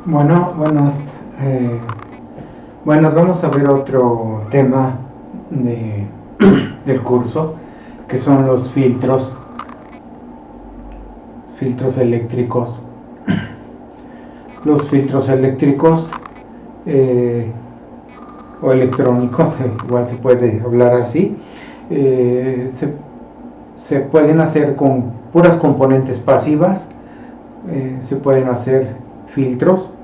Bueno, vamos a ver otro tema del curso, que son los filtros eléctricos. Los filtros eléctricos o electrónicos, igual se puede hablar así, se pueden hacer con puras componentes pasivas, se pueden hacer filtros.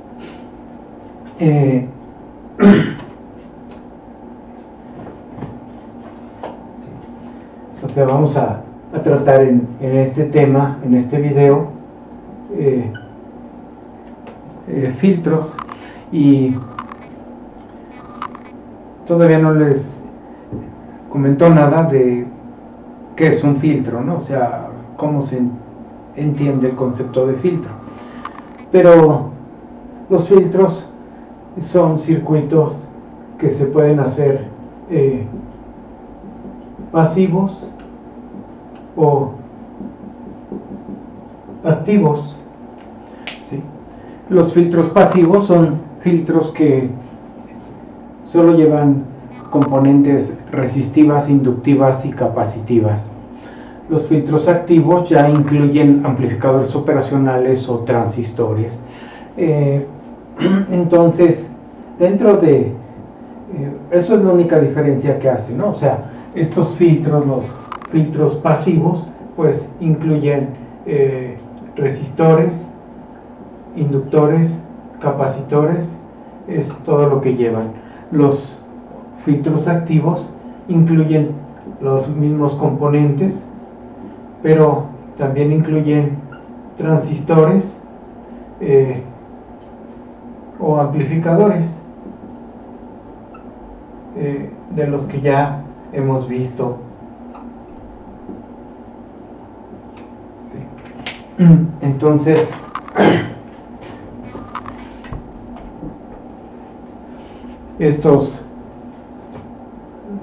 Entonces vamos a tratar en este tema, en este video, filtros, y todavía no les comentó nada de qué es un filtro, ¿no? O sea, cómo se entiende el concepto de filtro. Pero los filtros son circuitos que se pueden hacer pasivos o activos, ¿sí? Los filtros pasivos son filtros que solo llevan componentes resistivas, inductivas y capacitivas. Los filtros activos ya incluyen amplificadores operacionales o transistores. Entonces, dentro de eso es la única diferencia que hace, ¿no? O sea, estos filtros, los filtros pasivos, pues incluyen resistores, inductores, capacitores, es todo lo que llevan. Los filtros activos incluyen los mismos componentes, pero también incluyen transistores o amplificadores de los que ya hemos visto. Entonces,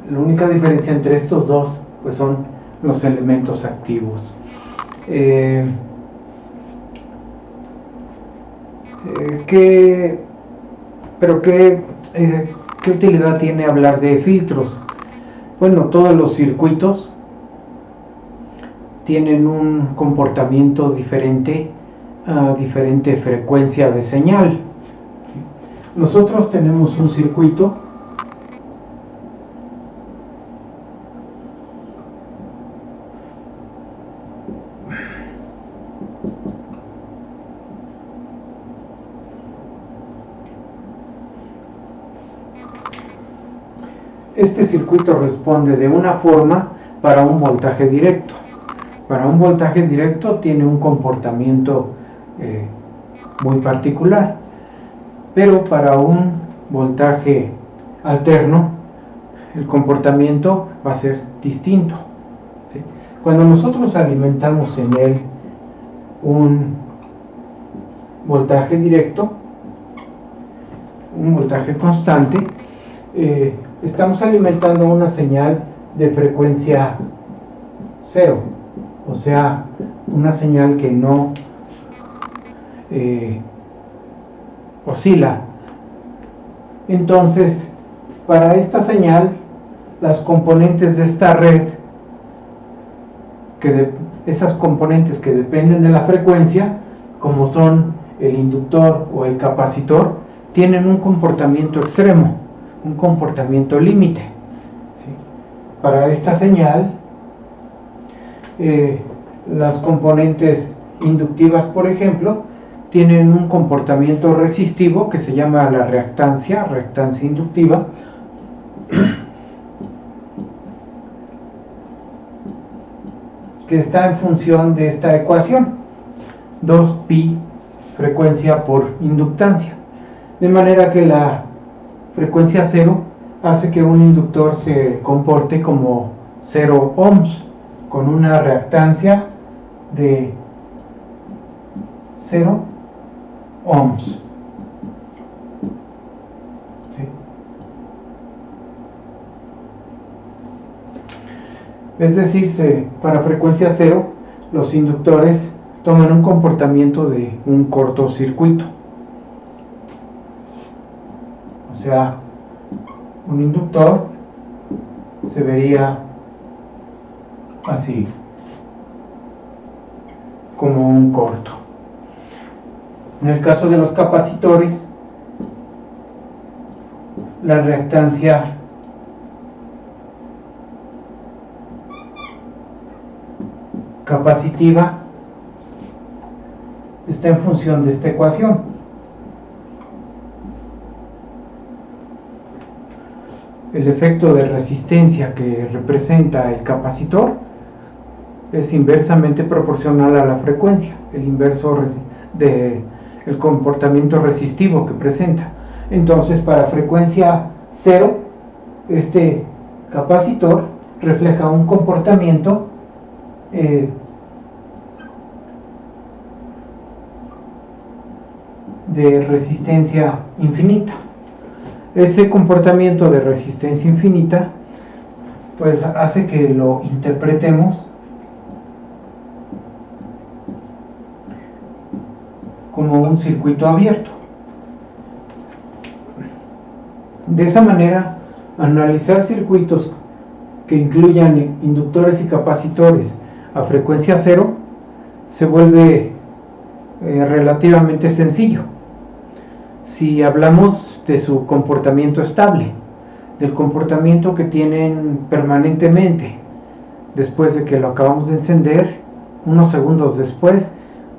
la única diferencia entre estos dos pues son los elementos activos. ¿Qué utilidad tiene hablar de filtros? Bueno, todos los circuitos tienen un comportamiento diferente a diferente frecuencia de señal. Nosotros tenemos un circuito Este circuito responde de una forma para un voltaje directo. Para un voltaje directo tiene un comportamiento muy particular, pero para un voltaje alterno el comportamiento va a ser distinto, ¿sí? Cuando nosotros alimentamos en él un voltaje directo, un voltaje constante, estamos alimentando una señal de frecuencia cero, o sea, una señal que no oscila. Entonces, para esta señal, las componentes de esta red, esas componentes que dependen de la frecuencia, como son el inductor o el capacitor, tienen un comportamiento extremo, un comportamiento límite, ¿sí? Para esta señal, las componentes inductivas, por ejemplo, tienen un comportamiento resistivo que se llama la reactancia inductiva, que está en función de esta ecuación, 2pi frecuencia por inductancia, de manera que la frecuencia cero hace que un inductor se comporte como 0 ohms, con una reactancia de 0 ohms. ¿Sí? Es decir, para frecuencia cero, los inductores toman un comportamiento de un cortocircuito. O sea, un inductor se vería así, como un corto. En el caso de los capacitores, la reactancia capacitiva está en función de esta ecuación. El efecto de resistencia que representa el capacitor es inversamente proporcional a la frecuencia, el inverso del comportamiento resistivo que presenta. Entonces, para frecuencia 0, este capacitor refleja un comportamiento de resistencia infinita. Ese comportamiento de resistencia infinita pues hace que lo interpretemos como un circuito abierto. De esa manera, analizar circuitos que incluyan inductores y capacitores a frecuencia 0 se vuelve relativamente sencillo. Si hablamos de su comportamiento estable, del comportamiento que tienen permanentemente después de que lo acabamos de encender, unos segundos después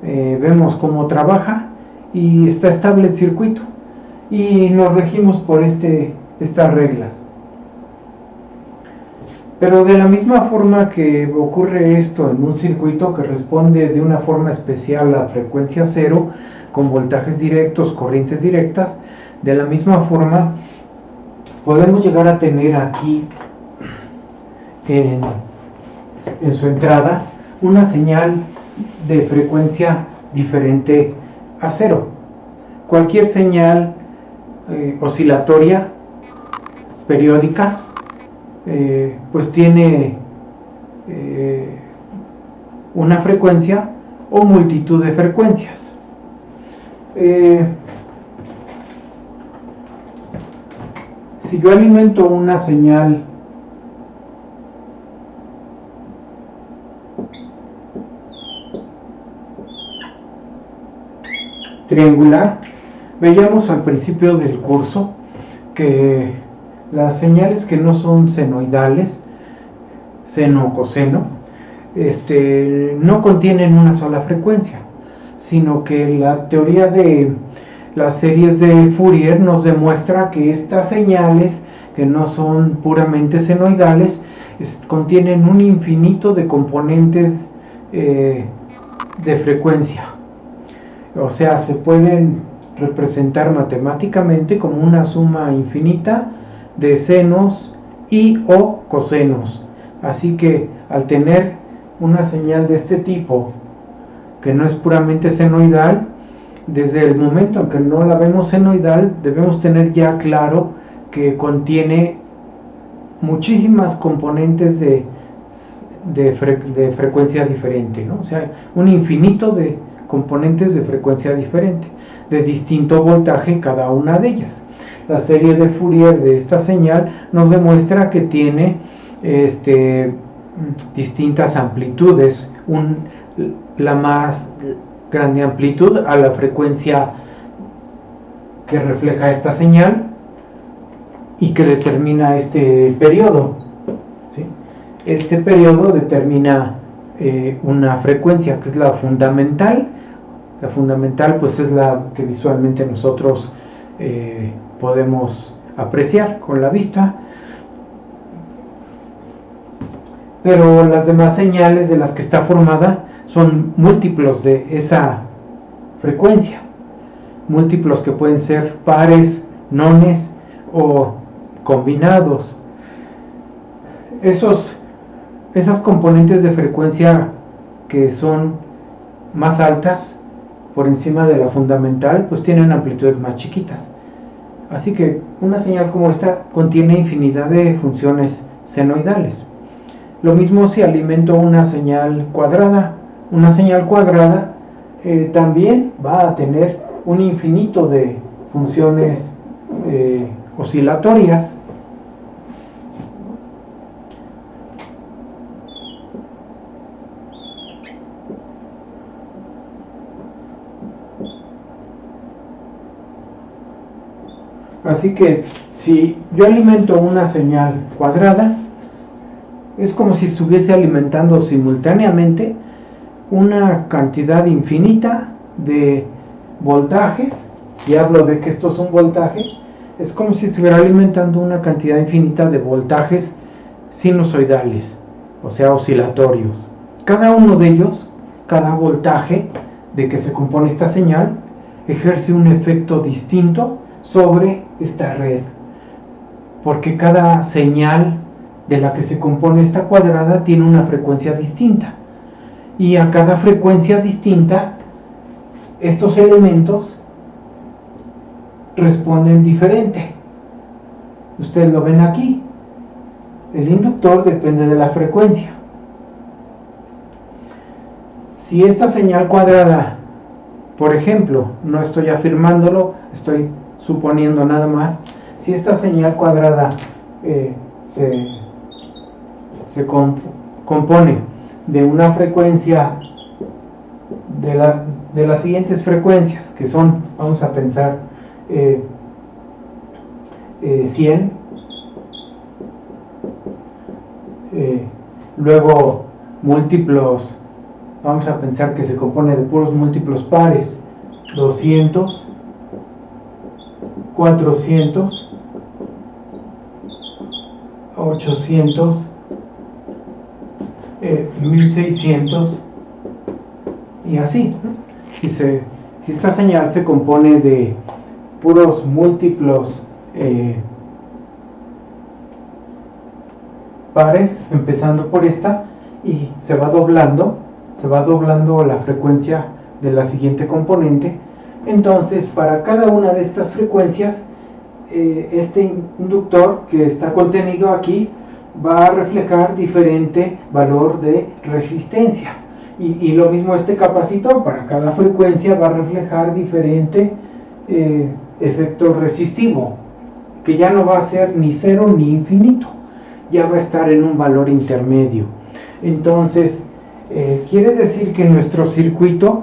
vemos cómo trabaja y está estable el circuito y nos regimos por estas reglas. Pero de la misma forma que ocurre esto en un circuito que responde de una forma especial a frecuencia 0, con voltajes directos, corrientes directas, de la misma forma podemos llegar a tener aquí en su entrada una señal de frecuencia diferente a 0. Cualquier señal oscilatoria periódica pues tiene una frecuencia o multitud de frecuencias. Si yo alimento una señal triangular, veíamos al principio del curso que las señales que no son senoidales, seno o coseno, no contienen una sola frecuencia, sino que la teoría de las series de Fourier nos demuestra que estas señales, que no son puramente senoidales, contienen un infinito de componentes de frecuencia. O sea, se pueden representar matemáticamente como una suma infinita de senos y o cosenos. Así que al tener una señal de este tipo, que no es puramente senoidal, desde el momento en que no la vemos senoidal, debemos tener ya claro que contiene muchísimas componentes de frecuencia diferente, ¿no? O sea, un infinito de componentes de frecuencia diferente, de distinto voltaje cada una de ellas. La serie de Fourier de esta señal nos demuestra que tiene distintas amplitudes, la más grande amplitud a la frecuencia que refleja esta señal y que determina este periodo, ¿sí? Este periodo determina una frecuencia que es la fundamental. La fundamental pues es la que visualmente nosotros podemos apreciar con la vista, pero las demás señales de las que está formada son múltiplos de esa frecuencia, múltiplos que pueden ser pares, nones o combinados. Esas componentes de frecuencia que son más altas por encima de la fundamental pues tienen amplitudes más chiquitas. Así que una señal como esta contiene infinidad de funciones senoidales. Lo mismo si alimento una señal cuadrada. Una señal cuadrada también va a tener un infinito de funciones oscilatorias. Así que si yo alimento una señal cuadrada, es como si estuviese alimentando simultáneamente una cantidad infinita de voltajes. Si hablo de que esto es un voltaje, es como si estuviera alimentando una cantidad infinita de voltajes sinusoidales, o sea, oscilatorios. Cada uno de ellos, cada voltaje de que se compone esta señal, ejerce un efecto distinto sobre esta red, porque cada señal de la que se compone esta cuadrada tiene una frecuencia distinta, y a cada frecuencia distinta estos elementos responden diferente. Ustedes lo ven aquí, el inductor depende de la frecuencia. Si esta señal cuadrada, por ejemplo, no estoy afirmándolo, estoy suponiendo nada más, si esta señal cuadrada se compone de una frecuencia de las siguientes frecuencias, que son, vamos a pensar, 100, luego múltiplos, vamos a pensar que se compone de puros múltiplos pares, 200, 400, 800, 1600 y así. Si esta señal se compone de puros múltiplos pares, empezando por esta, y se va doblando la frecuencia de la siguiente componente, entonces para cada una de estas frecuencias este inductor que está contenido aquí va a reflejar diferente valor de resistencia, y lo mismo este capacitor, para cada frecuencia va a reflejar diferente efecto resistivo, que ya no va a ser ni cero ni infinito, ya va a estar en un valor intermedio. Entonces quiere decir que nuestro circuito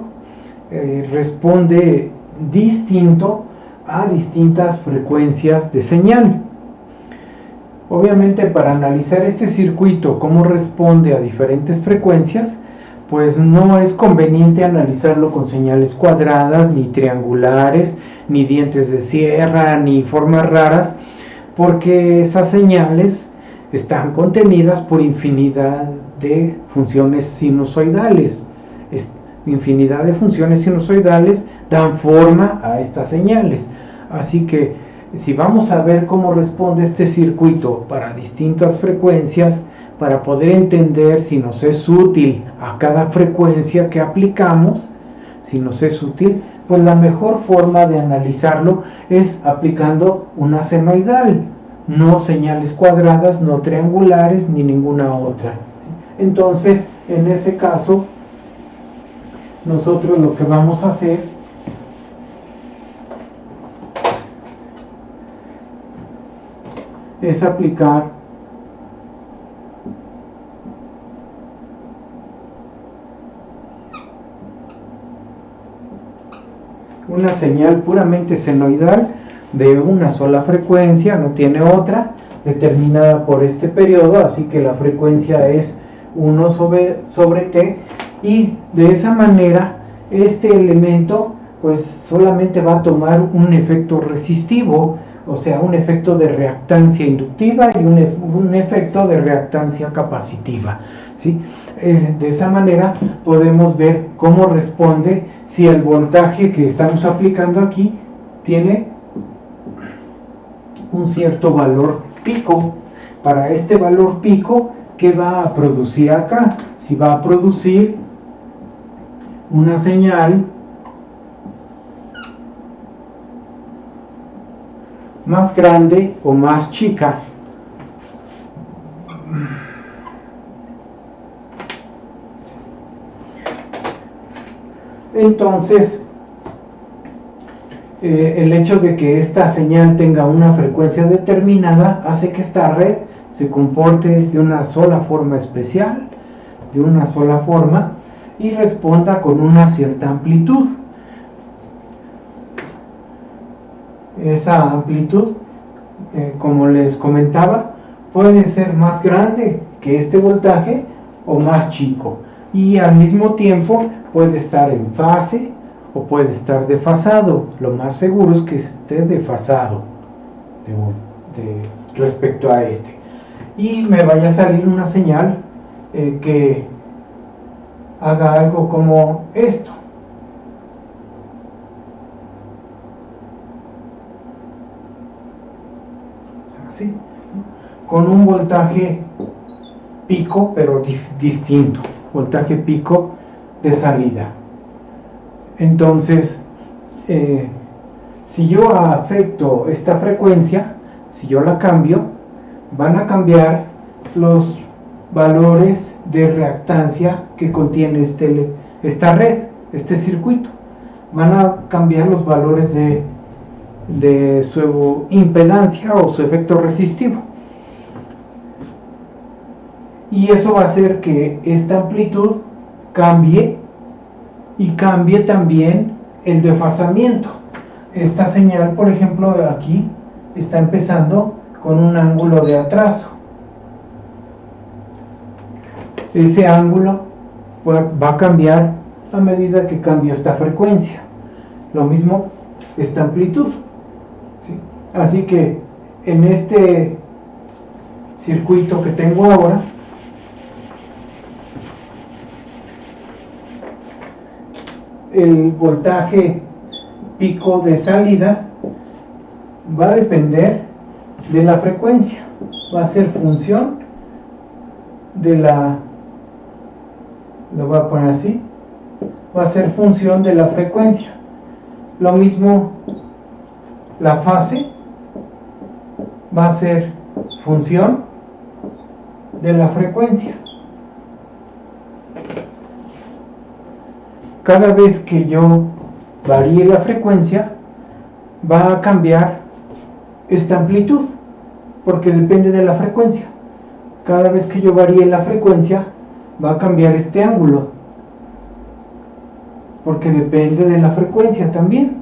responde distinto a distintas frecuencias de señal. Obviamente, para analizar este circuito, cómo responde a diferentes frecuencias, pues no es conveniente analizarlo con señales cuadradas, ni triangulares, ni dientes de sierra, ni formas raras, porque esas señales están contenidas por infinidad de funciones sinusoidales. Infinidad de funciones sinusoidales dan forma a estas señales. Así que si vamos a ver cómo responde este circuito para distintas frecuencias, para poder entender si nos es útil a cada frecuencia que aplicamos, si nos es útil, pues la mejor forma de analizarlo es aplicando una senoidal, no señales cuadradas, no triangulares, ni ninguna otra. Entonces, en ese caso, nosotros lo que vamos a hacer es aplicar una señal puramente senoidal de una sola frecuencia, no tiene otra, determinada por este periodo, así que la frecuencia es 1 sobre t, y de esa manera este elemento pues solamente va a tomar un efecto resistivo, o sea, un efecto de reactancia inductiva y un efecto de reactancia capacitiva, ¿sí? De esa manera podemos ver cómo responde si el voltaje que estamos aplicando aquí tiene un cierto valor pico. Para este valor pico, ¿qué va a producir acá? Si va a producir una señal más grande o más chica. Entonces, el hecho de que esta señal tenga una frecuencia determinada hace que esta red se comporte de una sola forma especial, de una sola forma, y responda con una cierta amplitud. Esa amplitud, como les comentaba, puede ser más grande que este voltaje o más chico, y al mismo tiempo puede estar en fase o puede estar desfasado. Lo más seguro es que esté desfasado respecto a este, y me vaya a salir una señal que haga algo como esto. Así, con un voltaje pico, pero distinto, voltaje pico de salida. Entonces, si yo afecto esta frecuencia, si yo la cambio, van a cambiar los valores de reactancia que contiene esta red, este circuito. Van a cambiar los valores de su impedancia o su efecto resistivo. Y eso va a hacer que esta amplitud cambie y cambie también el desfasamiento. Esta señal, por ejemplo, aquí está empezando con un ángulo de atraso. Ese ángulo va a cambiar a medida que cambia esta frecuencia. Lo mismo esta amplitud. ¿Sí? Así que en este circuito que tengo ahora, el voltaje pico de salida va a depender de la frecuencia, va a ser función de lo voy a poner así, va a ser función de la frecuencia. Lo mismo la fase va a ser función de la frecuencia. Cada vez que yo varíe la frecuencia, va a cambiar esta amplitud, porque depende de la frecuencia. Cada vez que yo varíe la frecuencia, va a cambiar este ángulo, porque depende de la frecuencia también.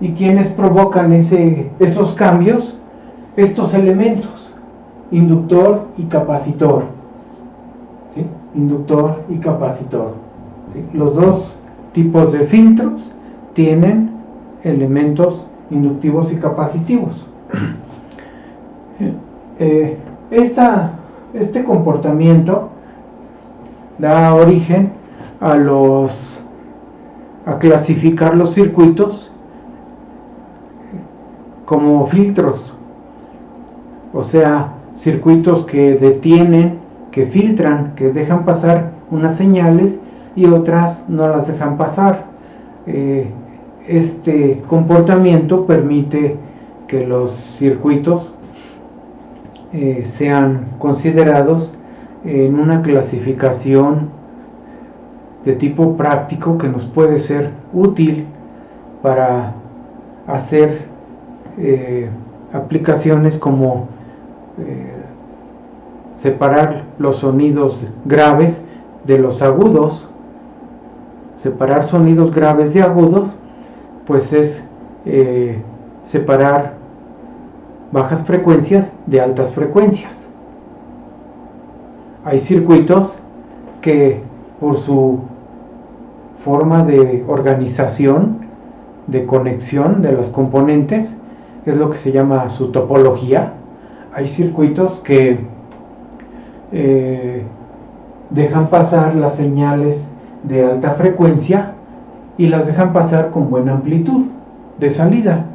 ¿Y quiénes provocan esos cambios? Estos elementos, inductor y capacitor. ¿Sí? Inductor y capacitor. ¿Sí? Los dos tipos de filtros tienen elementos inductivos y capacitivos. Este comportamiento da origen a clasificar los circuitos como filtros, o sea, circuitos que detienen, que filtran, que dejan pasar unas señales y otras no las dejan pasar. Este comportamiento permite que los circuitos sean considerados en una clasificación de tipo práctico que nos puede ser útil para hacer aplicaciones como separar los sonidos graves de los agudos. Separar sonidos graves de agudos, pues es separar bajas frecuencias de altas frecuencias. Hay circuitos que por su forma de organización, de conexión de los componentes, es lo que se llama su topología. Hay circuitos que dejan pasar las señales de alta frecuencia y las dejan pasar con buena amplitud de salida,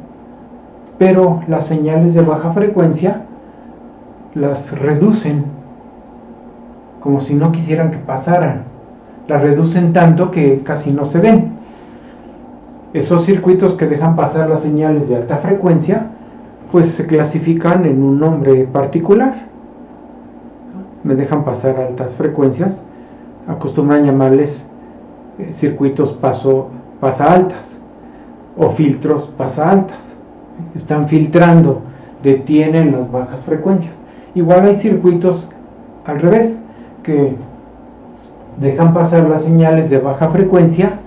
pero las señales de baja frecuencia las reducen como si no quisieran que pasaran, las reducen tanto que casi no se ven. Esos circuitos que dejan pasar las señales de alta frecuencia pues se clasifican en un nombre particular. Me dejan pasar altas frecuencias, acostumbran llamarles circuitos pasa altas o filtros pasa altas. Están filtrando, detienen las bajas frecuencias. Igual hay circuitos al revés, que dejan pasar las señales de baja frecuencia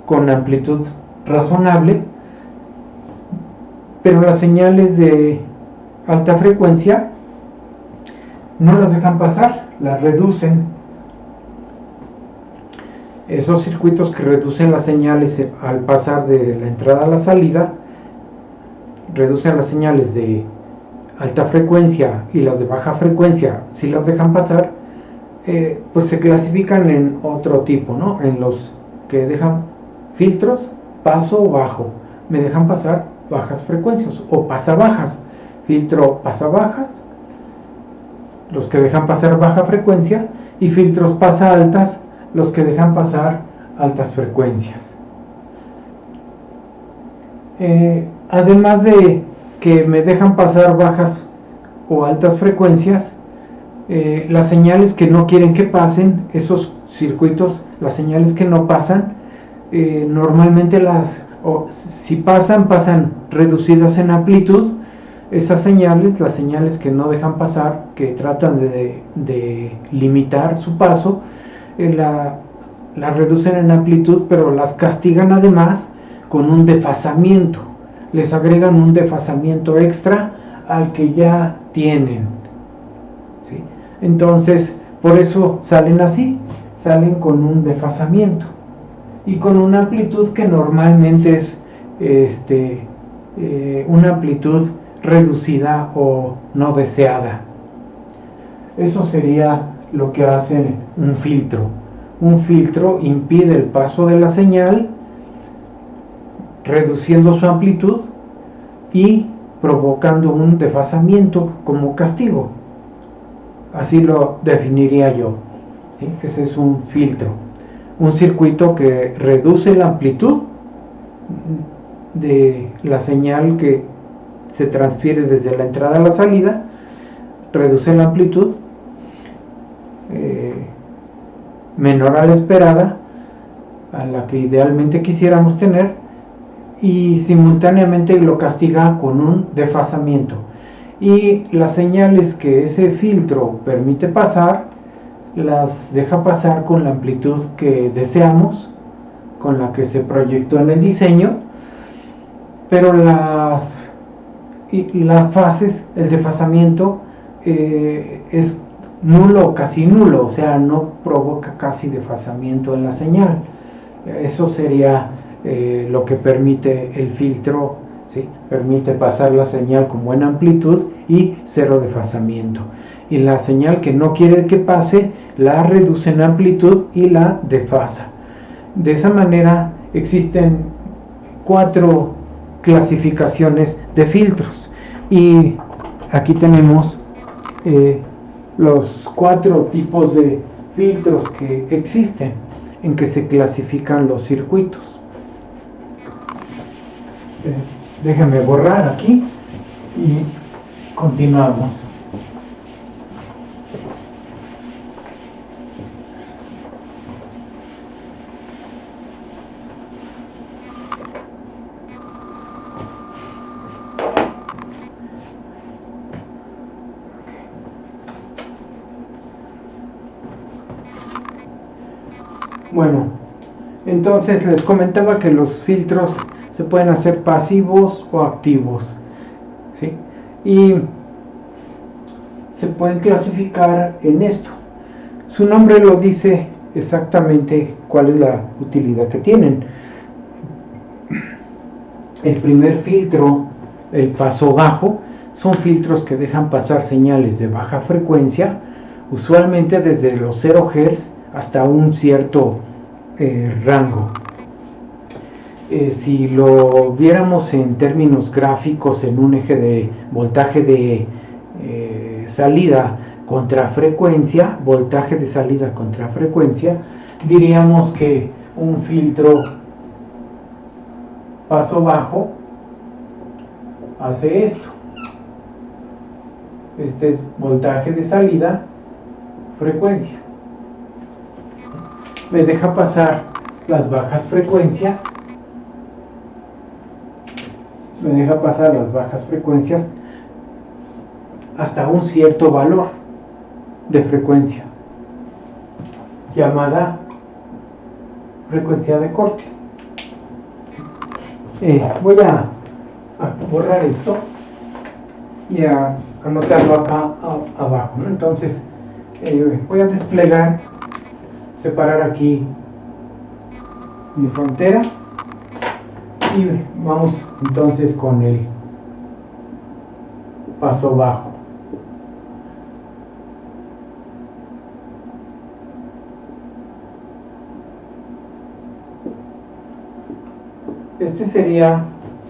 con amplitud razonable, pero las señales de alta frecuencia no las dejan pasar, las reducen. Esos circuitos que reducen las señales al pasar de la entrada a la salida, reducen las señales de alta frecuencia y las de baja frecuencia, si las dejan pasar, pues se clasifican en otro tipo, ¿no? En los que dejan filtros, paso bajo, me dejan pasar bajas frecuencias, o pasa bajas, filtro pasa bajas, los que dejan pasar baja frecuencia, y filtros pasa altas, los que dejan pasar altas frecuencias. Además de que me dejan pasar bajas o altas frecuencias, las señales que no quieren que pasen, esos circuitos, las señales que no pasan, normalmente si pasan reducidas en amplitud. Esas señales, las señales que no dejan pasar, que tratan de limitar su paso, la reducen en amplitud, pero las castigan además con un desfasamiento. Les agregan un desfasamiento extra al que ya tienen, ¿sí? Entonces, por eso salen así, salen con un desfasamiento y con una amplitud que normalmente es una amplitud reducida o no deseada. Eso sería lo que hace un filtro. Un filtro impide el paso de la señal, reduciendo su amplitud y provocando un desfasamiento como castigo. Así lo definiría yo, ¿sí? Ese es un filtro, un circuito que reduce la amplitud de la señal que se transfiere desde la entrada a la salida, reduce la amplitud menor a la esperada, a la que idealmente quisiéramos tener, y simultáneamente lo castiga con un desfasamiento. Y las señales que ese filtro permite pasar, las deja pasar con la amplitud que deseamos, con la que se proyectó en el diseño, pero las fases, el desfasamiento es nulo, casi nulo, o sea, no provoca casi desfasamiento en la señal. Eso sería lo que permite el filtro, ¿sí? Permite pasar la señal con buena amplitud y cero desfasamiento. Y la señal que no quiere que pase, la reduce en amplitud y la desfasa. De esa manera existen 4 clasificaciones de filtros, y aquí tenemos los 4 tipos de filtros que existen, en que se clasifican los circuitos. Déjame borrar aquí y continuamos. Bueno, entonces les comentaba que los filtros se pueden hacer pasivos o activos, ¿sí? Y se pueden clasificar en esto. Su nombre lo dice exactamente cuál es la utilidad que tienen. El primer filtro, el paso bajo, son filtros que dejan pasar señales de baja frecuencia, usualmente desde los 0 Hz hasta un cierto rango. Si lo viéramos en términos gráficos, en un eje de voltaje de salida contra frecuencia, voltaje de salida contra frecuencia, diríamos que un filtro paso bajo hace esto. Este es voltaje de salida, frecuencia. me deja pasar las bajas frecuencias, hasta un cierto valor de frecuencia, llamada frecuencia de corte. Voy a borrar esto y a anotarlo acá abajo, ¿no? Entonces voy a desplegar, separar aquí mi frontera y vamos entonces con el paso bajo. Este sería,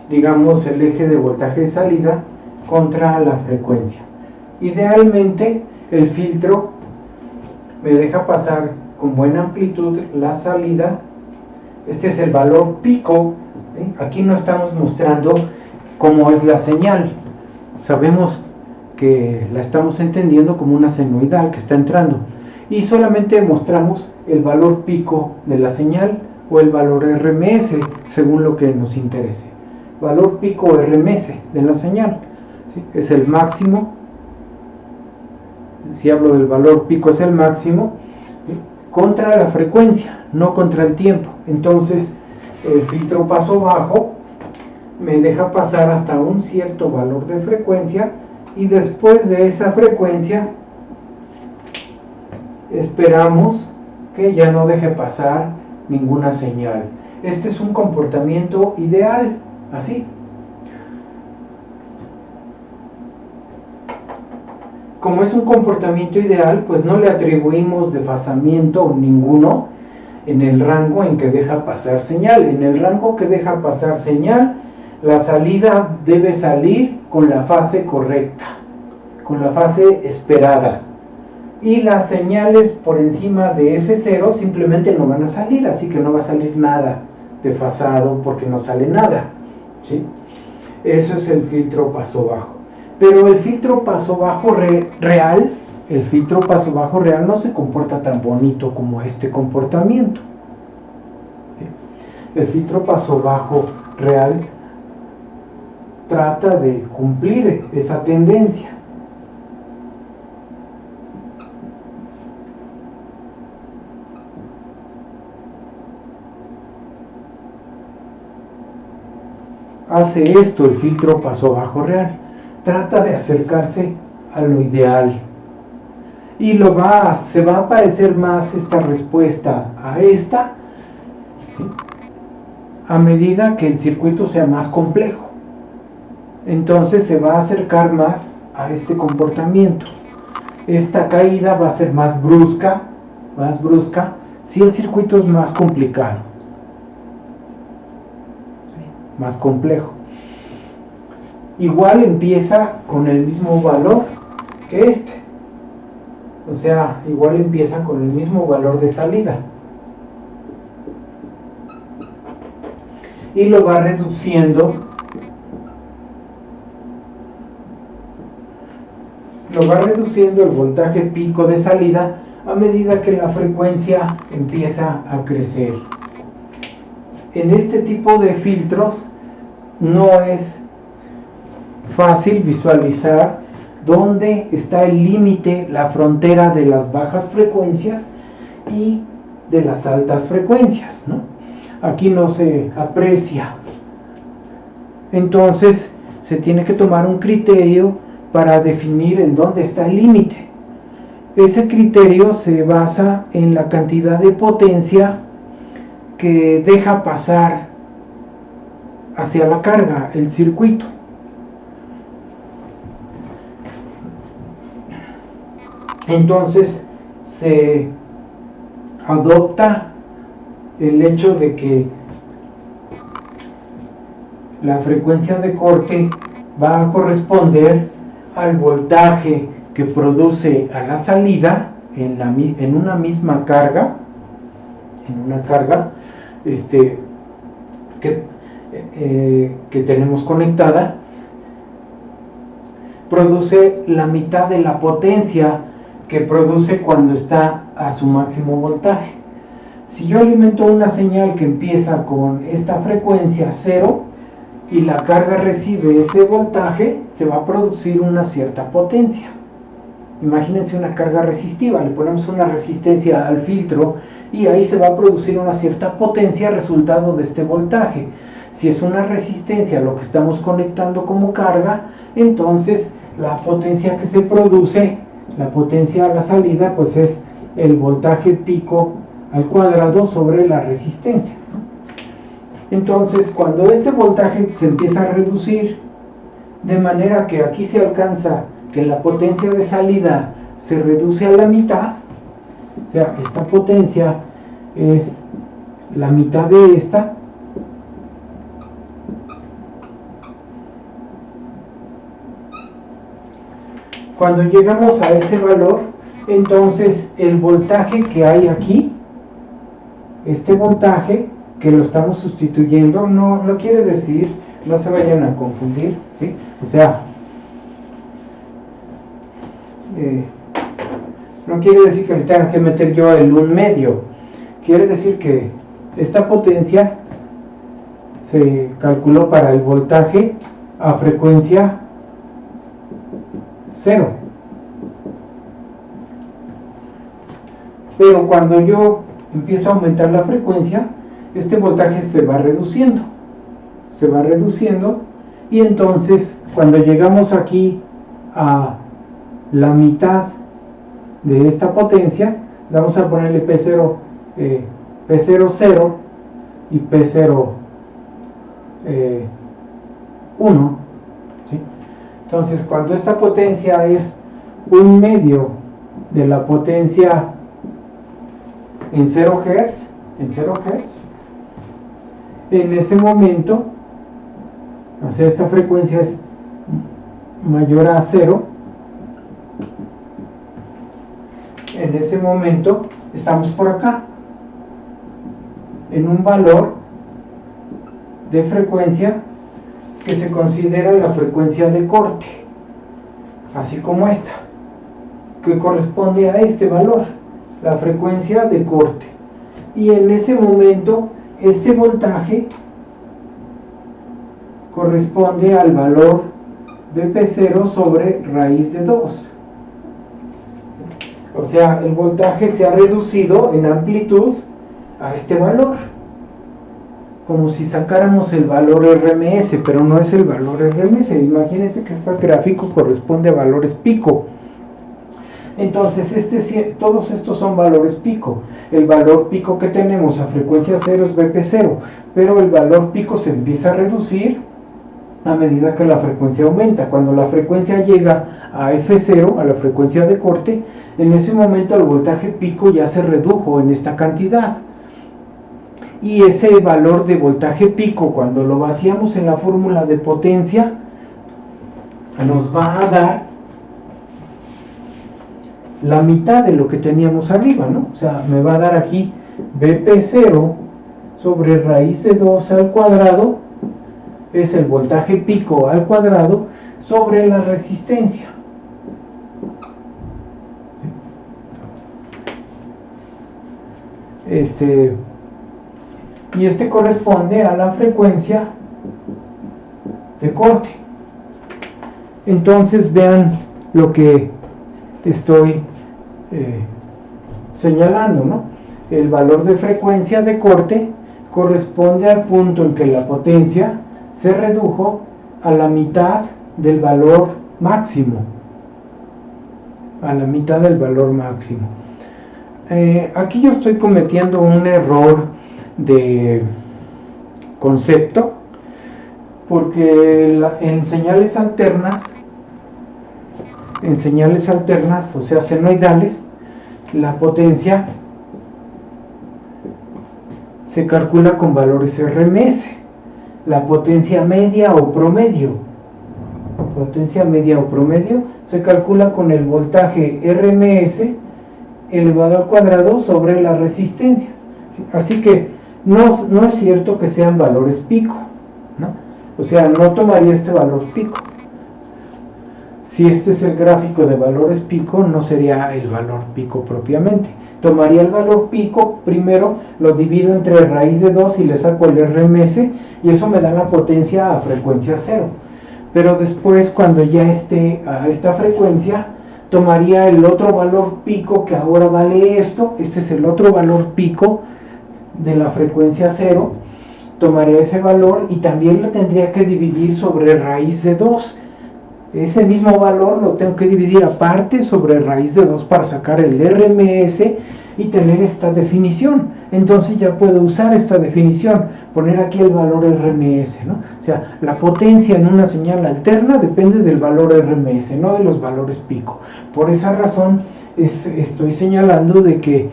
digamos, el eje de voltaje de salida contra la frecuencia. Idealmente el filtro me deja pasar con buena amplitud la salida. Este es el valor pico. Aquí no estamos mostrando cómo es la señal. Sabemos que la estamos entendiendo como una senoidal que está entrando. Y solamente mostramos el valor pico de la señal o el valor RMS, según lo que nos interese. Valor pico RMS de la señal, ¿sí? Es el máximo. Si hablo del valor pico, es el máximo, ¿sí? Contra la frecuencia, no contra el tiempo. Entonces el filtro paso bajo me deja pasar hasta un cierto valor de frecuencia, y después de esa frecuencia esperamos que ya no deje pasar ninguna señal. Este es un comportamiento ideal, así. Como es un comportamiento ideal, pues no le atribuimos desfasamiento ninguno en el rango en que deja pasar señal. En el rango que deja pasar señal, la salida debe salir con la fase correcta, con la fase esperada. Y las señales por encima de F0 simplemente no van a salir, así que no va a salir nada desfasado porque no sale nada, ¿sí? Eso es el filtro paso bajo. Pero el filtro paso bajo real, no se comporta tan bonito como este comportamiento. ¿Sí? El filtro paso bajo real trata de cumplir esa tendencia. Hace esto el filtro paso bajo real, trata de acercarse a lo ideal, y se va a parecer más esta respuesta a esta, ¿sí? A medida que el circuito sea más complejo. Entonces se va a acercar más a este comportamiento. Esta caída va a ser más brusca si el circuito es más complicado, ¿sí? Más complejo. Igual empieza con el mismo valor que este, o sea, igual empieza con el mismo valor de salida y lo va reduciendo el voltaje pico de salida a medida que la frecuencia empieza a crecer. En este tipo de filtros no es fácil visualizar dónde está el límite, la frontera de las bajas frecuencias y de las altas frecuencias, ¿no? Aquí no se aprecia. Entonces se tiene que tomar un criterio para definir en dónde está el límite. Ese criterio se basa en la cantidad de potencia que deja pasar hacia la carga el circuito. Entonces se adopta el hecho de que la frecuencia de corte va a corresponder al voltaje que produce a la salida en una misma carga, que tenemos conectada, produce la mitad de la potencia que produce cuando está a su máximo voltaje. Si yo alimento una señal que empieza con esta frecuencia 0 y la carga recibe ese voltaje, se va a producir una cierta potencia. Imagínense una carga resistiva, le ponemos una resistencia al filtro y ahí se va a producir una cierta potencia resultado de este voltaje. Si es una resistencia lo que estamos conectando como carga, entonces la potencia que se produce, la potencia a la salida, pues es el voltaje pico al cuadrado sobre la resistencia. Entonces, cuando este voltaje se empieza a reducir, de manera que aquí se alcanza que la potencia de salida se reduce a la mitad, o sea, esta potencia es la mitad de esta, cuando llegamos a ese valor, entonces el voltaje que hay aquí, este voltaje que lo estamos sustituyendo, no quiere decir, no se vayan a confundir, ¿sí? O sea, no quiere decir que le tenga que meter yo el 1/2, quiere decir que esta potencia se calculó para el voltaje a frecuencia 0. Pero cuando yo empiezo a aumentar la frecuencia, este voltaje se va reduciendo, y entonces cuando llegamos aquí a la mitad de esta potencia, vamos a ponerle P0, P00 y P0 1, ¿sí? Entonces cuando esta potencia es 1/2 de la potencia en 0 Hz, en ese momento, o sea, esta frecuencia es mayor a 0, en ese momento estamos por acá, en un valor de frecuencia que se considera la frecuencia de corte, así como esta, que corresponde a este valor, la frecuencia de corte. Y en ese momento este voltaje corresponde al valor de P0 sobre raíz de 2. O sea, el voltaje se ha reducido en amplitud a este valor, como si sacáramos el valor RMS, pero no es el valor RMS. Imagínense que este gráfico corresponde a valores pico. Entonces, todos estos son valores pico. El valor pico que tenemos a frecuencia 0 es BP0, pero el valor pico se empieza a reducir a medida que la frecuencia aumenta. Cuando la frecuencia llega a F0, a la frecuencia de corte, en ese momento el voltaje pico ya se redujo en esta cantidad. Y ese valor de voltaje pico, cuando lo vaciamos en la fórmula de potencia, nos va a dar la mitad de lo que teníamos arriba, ¿no? O sea, me va a dar aquí BP0 sobre raíz de 2 al cuadrado, es el voltaje pico al cuadrado sobre la resistencia. Y este corresponde a la frecuencia de corte. Entonces vean lo que estoy señalando, ¿no? El valor de frecuencia de corte corresponde al punto en que la potencia se redujo a la mitad del valor máximo. Aquí yo estoy cometiendo un error de concepto, porque en señales alternas, o sea, senoidales, la potencia se calcula con valores RMS, la potencia media o promedio se calcula con el voltaje RMS elevado al cuadrado sobre la resistencia. Así que no es cierto que sean valores pico, ¿no? O sea, no tomaría este valor pico. si este es el gráfico de valores pico, no sería el valor pico propiamente. Tomaría el valor pico, primero lo divido entre raíz de 2 y le saco el RMS, y eso me da la potencia a frecuencia 0. Pero después, cuando ya esté a esta frecuencia, tomaría el otro valor pico, que ahora vale esto. Este es el otro valor pico de la frecuencia 0. Tomaría ese valor y también lo tendría que dividir sobre raíz de 2. Ese mismo valor lo tengo que dividir aparte sobre raíz de 2 para sacar el RMS y tener esta definición. Entonces ya puedo usar esta definición, poner aquí el valor RMS, ¿no? O sea, la potencia en una señal alterna depende del valor RMS, no de los valores pico. Por esa razón estoy señalando de que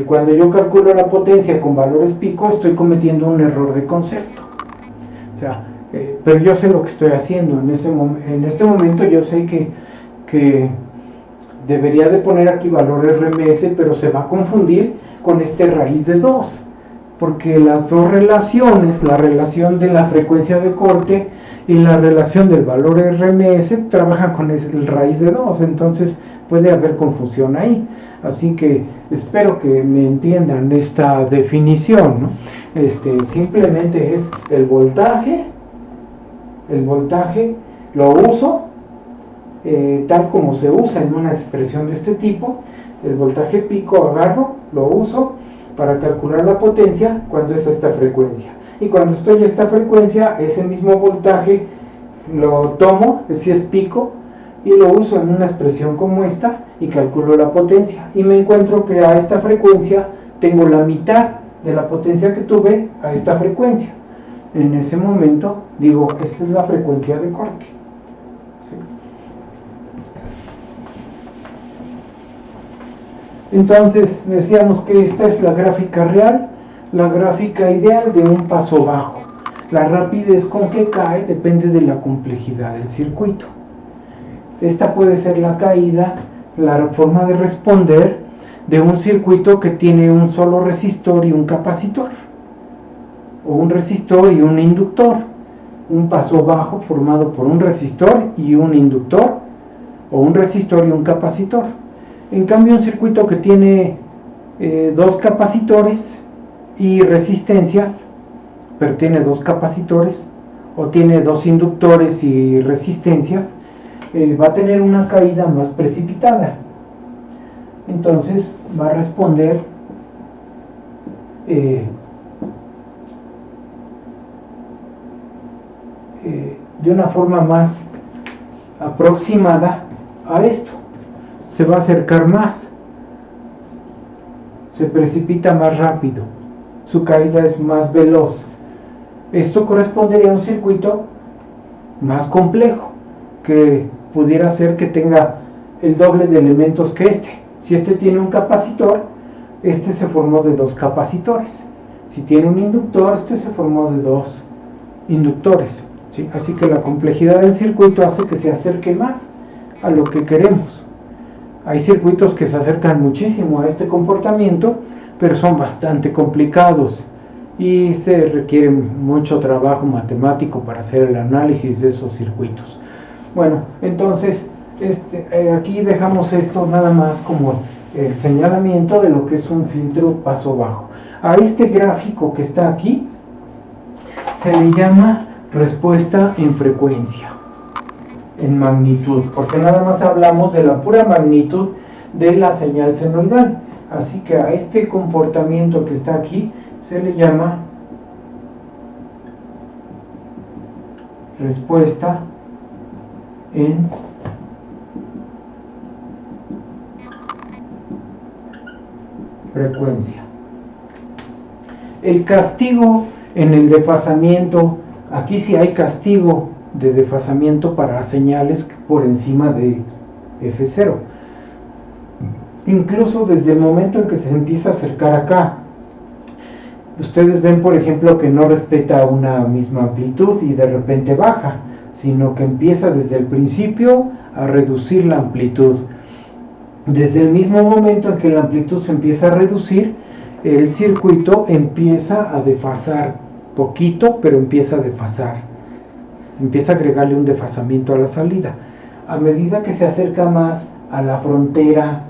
cuando yo calculo la potencia con valores pico, estoy cometiendo un error de concepto. O sea, pero yo sé lo que estoy haciendo. En este momento yo sé que debería de poner aquí valor RMS, pero se va a confundir con este raíz de 2, porque las dos relaciones, la relación de la frecuencia de corte y la relación del valor RMS, trabajan con el raíz de 2, entonces puede haber confusión ahí. Así que espero que me entiendan esta definición, ¿no? Simplemente es el voltaje lo uso tal como se usa en una expresión de este tipo. El voltaje pico agarro, lo uso para calcular la potencia cuando es a esta frecuencia, y cuando estoy a esta frecuencia, ese mismo voltaje lo tomo, si es pico, y lo uso en una expresión como esta y calculo la potencia, y me encuentro que a esta frecuencia tengo la mitad de la potencia que tuve a esta frecuencia. En ese momento digo, esta es la frecuencia de corte. ¿Sí? Entonces decíamos que esta es la gráfica real, la gráfica ideal de un paso bajo. La rapidez con que cae depende de la complejidad del circuito. Esta puede ser la caída, la forma de responder de un circuito que tiene un solo resistor y un capacitor, o un resistor y un inductor. Un paso bajo formado por un resistor y un inductor, o un resistor y un capacitor. En cambio, un circuito que tiene dos capacitores y resistencias, pero tiene dos capacitores, o tiene dos inductores y resistencias, va a tener una caída más precipitada. Entonces va a responder de una forma más aproximada a esto. Se va a acercar más, se precipita más rápido, su caída es más veloz. Esto correspondería a un circuito más complejo, que pudiera ser que tenga el doble de elementos que este. Si este tiene un capacitor, este se formó de dos capacitores. Si tiene un inductor, este se formó de dos inductores. ¿Sí? Así que la complejidad del circuito hace que se acerque más a lo que queremos. Hay circuitos que se acercan muchísimo a este comportamiento, pero son bastante complicados y se requiere mucho trabajo matemático para hacer el análisis de esos circuitos. Bueno, entonces aquí dejamos esto nada más como el señalamiento de lo que es un filtro paso bajo. A este gráfico que está aquí se le llama respuesta en frecuencia, en magnitud, porque nada más hablamos de la pura magnitud de la señal senoidal. Así que a este comportamiento que está aquí se le llama respuesta en frecuencia. El castigo en el desfasamiento, aquí sí hay castigo de desfasamiento para señales por encima de F0. Incluso desde el momento en que se empieza a acercar acá, ustedes ven, por ejemplo, que no respeta una misma amplitud y de repente baja, sino que empieza desde el principio a reducir la amplitud. Desde el mismo momento en que la amplitud se empieza a reducir, el circuito empieza a desfasar poquito, pero empieza a desfasar. empieza a agregarle un desfasamiento a la salida. A medida que se acerca más a la frontera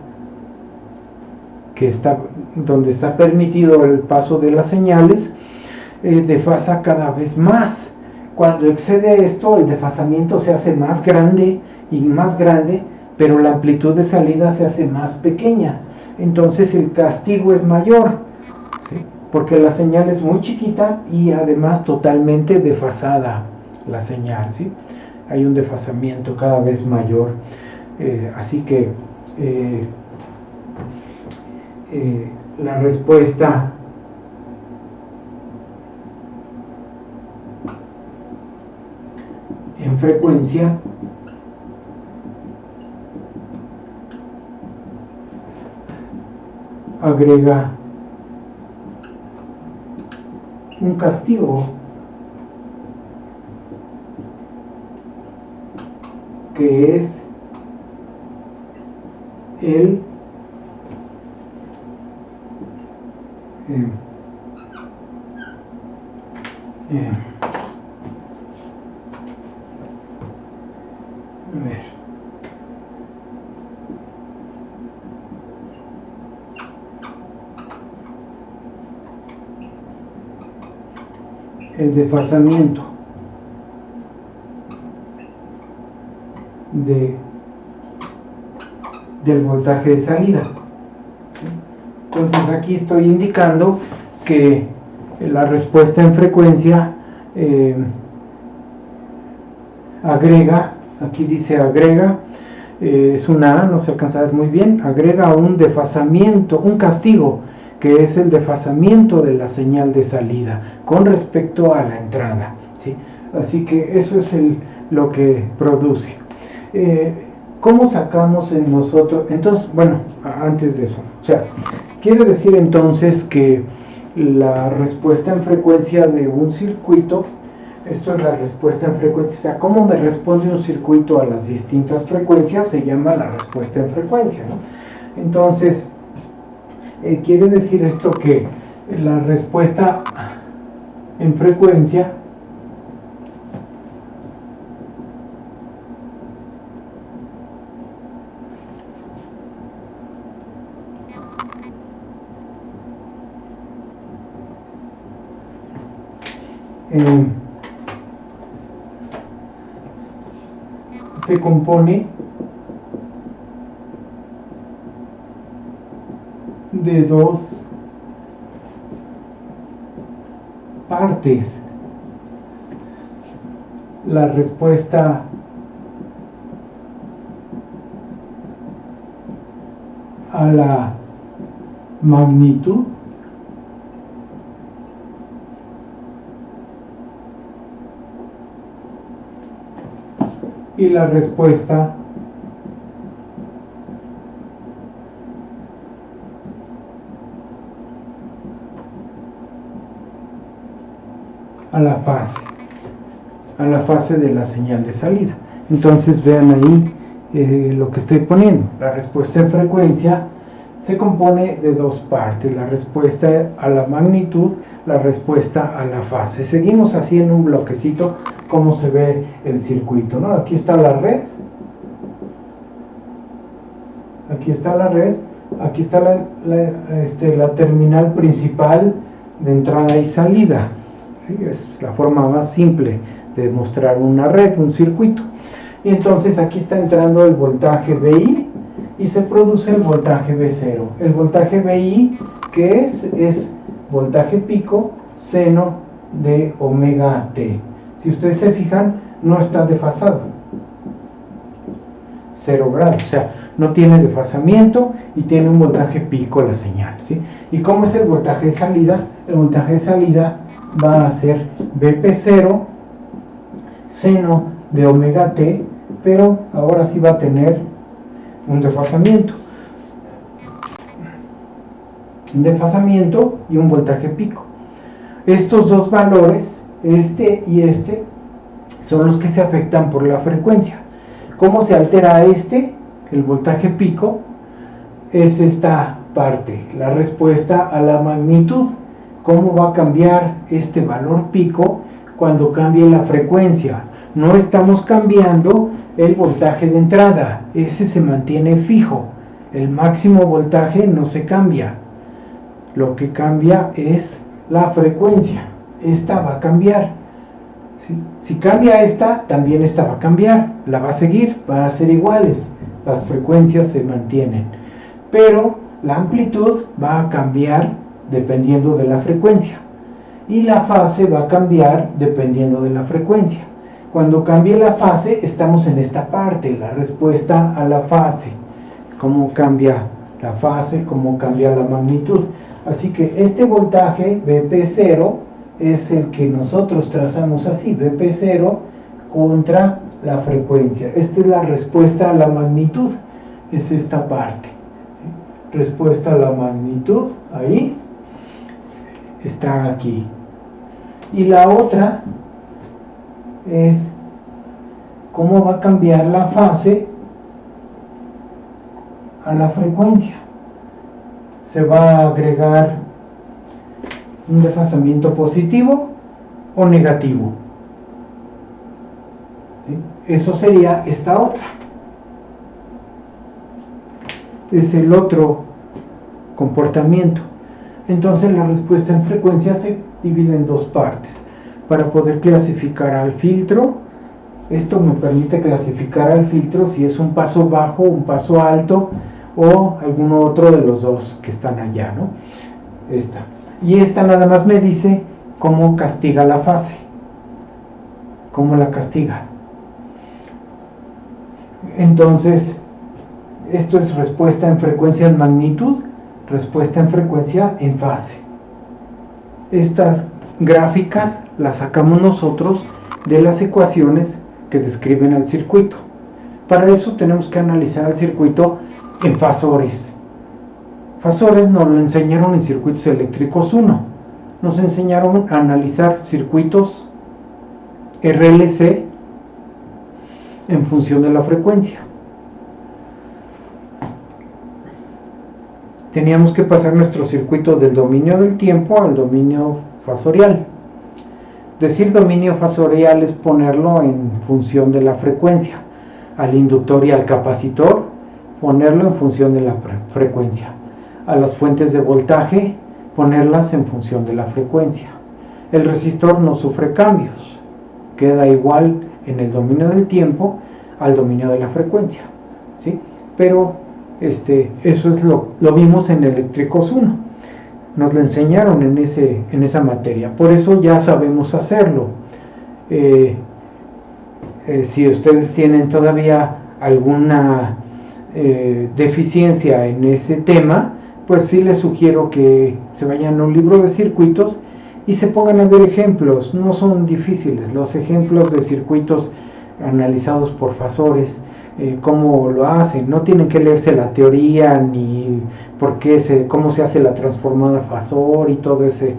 que está, donde está permitido el paso de las señales, desfasa cada vez más. Cuando excede esto, el desfasamiento se hace más grande y más grande, pero la amplitud de salida se hace más pequeña. Entonces el castigo es mayor, ¿sí? Porque la señal es muy chiquita y además totalmente desfasada la señal, ¿sí? Hay un desfasamiento cada vez mayor, así que la respuesta en frecuencia agrega un castigo que es el el desfasamiento del voltaje de salida. Entonces aquí estoy indicando que la respuesta en frecuencia agrega, aquí dice agrega, es una A, no se alcanza a ver muy bien, agrega un desfasamiento, un castigo, que es el desfasamiento de la señal de salida con respecto a la entrada, ¿sí? Así que eso es lo que produce. ¿Cómo sacamos en nosotros? Entonces, bueno, antes de eso, o sea, quiere decir entonces que la respuesta en frecuencia de un circuito, esto es la respuesta en frecuencia, o sea, cómo me responde un circuito a las distintas frecuencias, se llama la respuesta en frecuencia, ¿no? Entonces, quiere decir esto que la respuesta en frecuencia se compone de dos partes. La respuesta a la magnitud y la respuesta a la fase de la señal de salida. Entonces vean ahí lo que estoy poniendo. La respuesta en frecuencia se compone de dos partes, la respuesta a la magnitud, la respuesta a la fase. Seguimos así en un bloquecito cómo se ve el circuito, ¿no? Aquí está la red, aquí está la red, aquí está la terminal principal de entrada y salida. ¿Sí? Es la forma más simple de mostrar una red, un circuito. Y entonces aquí está entrando el voltaje VI y se produce el voltaje V0. El voltaje VI, ¿qué es? Es voltaje pico seno de omega t. Si ustedes se fijan, no está desfasado. 0 grados, o sea, no tiene desfasamiento y tiene un voltaje pico la señal, ¿sí? ¿Y cómo es el voltaje de salida? El voltaje de salida va a ser Vp0 seno de omega t, pero ahora sí va a tener un desfasamiento y un voltaje pico. Estos dos valores, este y este, son los que se afectan por la frecuencia. ¿Cómo se altera este? El voltaje pico es esta parte, la respuesta a la magnitud. ¿Cómo va a cambiar este valor pico cuando cambie la frecuencia? No estamos cambiando el voltaje de entrada, ese se mantiene fijo. El máximo voltaje no se cambia. Lo que cambia es la frecuencia. Esta va a cambiar. ¿Sí? Si cambia esta, también esta va a cambiar. La va a seguir, va a ser iguales. Las frecuencias se mantienen. Pero la amplitud va a cambiar dependiendo de la frecuencia. Y la fase va a cambiar dependiendo de la frecuencia. Cuando cambie la fase, estamos en esta parte, la respuesta a la fase. Cómo cambia la fase, cómo cambia la magnitud. Así que este voltaje Vp0 es el que nosotros trazamos así, Vp0 contra la frecuencia. Esta es la respuesta a la magnitud, es esta parte. Respuesta a la magnitud, ahí está aquí. Y la otra es cómo va a cambiar la fase a la frecuencia. Se va a agregar un desfasamiento positivo o negativo. ¿Sí? Eso sería esta otra. Es el otro comportamiento. Entonces la respuesta en frecuencia se divide en dos partes. Para poder clasificar al filtro, esto me permite clasificar al filtro si es un paso bajo, un paso alto o alguno otro de los dos que están allá, ¿no? Esta. Y esta nada más me dice cómo castiga la fase. Cómo la castiga. Entonces, esto es respuesta en frecuencia en magnitud, respuesta en frecuencia en fase. Estas gráficas las sacamos nosotros de las ecuaciones que describen el circuito. Para eso tenemos que analizar el circuito en fasores. Fasores nos lo enseñaron en circuitos eléctricos 1. Nos enseñaron a analizar circuitos RLC en función de la frecuencia. Teníamos que pasar nuestro circuito del dominio del tiempo al dominio fasorial. Decir dominio fasorial es ponerlo en función de la frecuencia. Al inductor y al capacitor, ponerlo en función de la frecuencia. A las fuentes de voltaje, ponerlas en función de la frecuencia. El resistor no sufre cambios, queda igual en el dominio del tiempo al dominio de la frecuencia, ¿sí? Pero eso es lo vimos en Eléctricos 1, nos lo enseñaron en esa materia, por eso ya sabemos hacerlo. Si ustedes tienen todavía alguna deficiencia en ese tema, pues sí les sugiero que se vayan a un libro de circuitos y se pongan a ver ejemplos. No son difíciles los ejemplos de circuitos analizados por fasores, cómo lo hacen. No tienen que leerse la teoría ni cómo se hace la transformada fasor y todo ese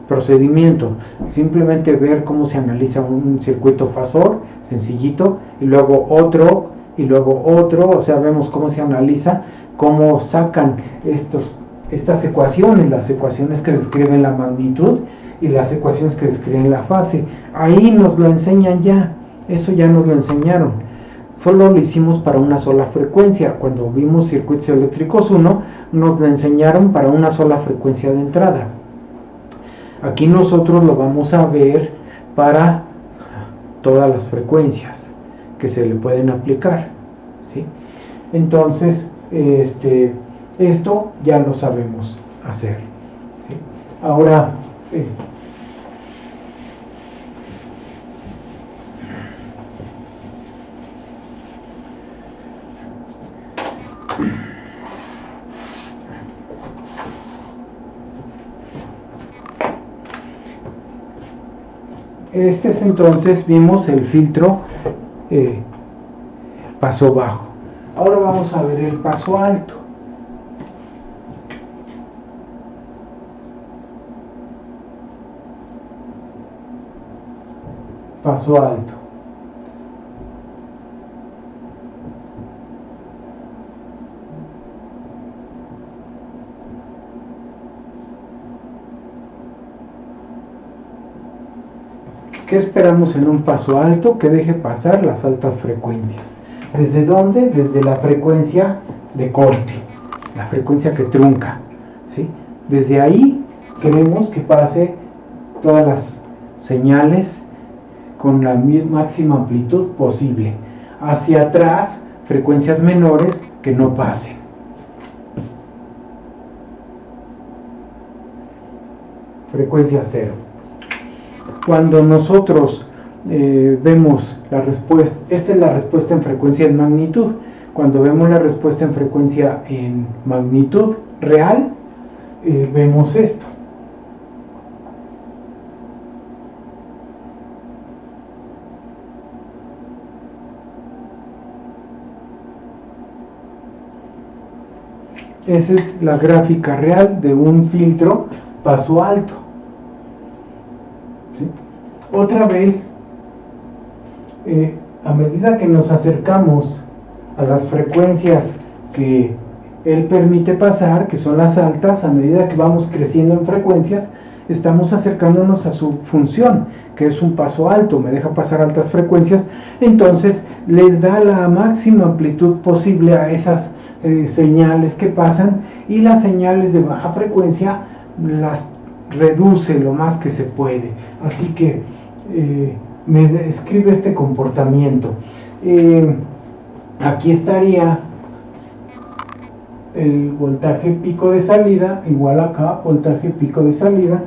procedimiento. Simplemente ver cómo se analiza un circuito fasor sencillito y luego otro y luego otro. O sea, vemos cómo se analiza, cómo sacan estas ecuaciones, las ecuaciones que describen la magnitud y las ecuaciones que describen la fase. Ahí nos lo enseñan ya, eso ya nos lo enseñaron. Solo lo hicimos para una sola frecuencia. Cuando vimos circuitos eléctricos 1, nos lo enseñaron para una sola frecuencia de entrada. Aquí nosotros lo vamos a ver para todas las frecuencias que se le pueden aplicar, ¿sí? Entonces, esto ya lo sabemos hacer, ¿sí? Ahora, entonces vimos el filtro paso bajo. Ahora vamos a ver el paso alto. Paso alto. ¿Qué esperamos en un paso alto? Que deje pasar las altas frecuencias. ¿Desde dónde? Desde la frecuencia de corte, la frecuencia que trunca, ¿sí? Desde ahí queremos que pase todas las señales con la máxima amplitud posible. Hacia atrás, frecuencias menores que no pasen. Frecuencia cero. Cuando nosotros vemos la respuesta, esta es la respuesta en frecuencia en magnitud. Cuando vemos la respuesta en frecuencia en magnitud real, vemos esto. Esa es la gráfica real de un filtro paso alto. ¿Sí? Otra vez, a medida que nos acercamos a las frecuencias que él permite pasar, que son las altas, a medida que vamos creciendo en frecuencias, estamos acercándonos a su función, que es un paso alto, me deja pasar altas frecuencias, entonces les da la máxima amplitud posible a esas señales que pasan, y las señales de baja frecuencia las reduce lo más que se puede. Así que me describe este comportamiento. Aquí estaría el voltaje pico de salida, igual acá, voltaje pico de salida.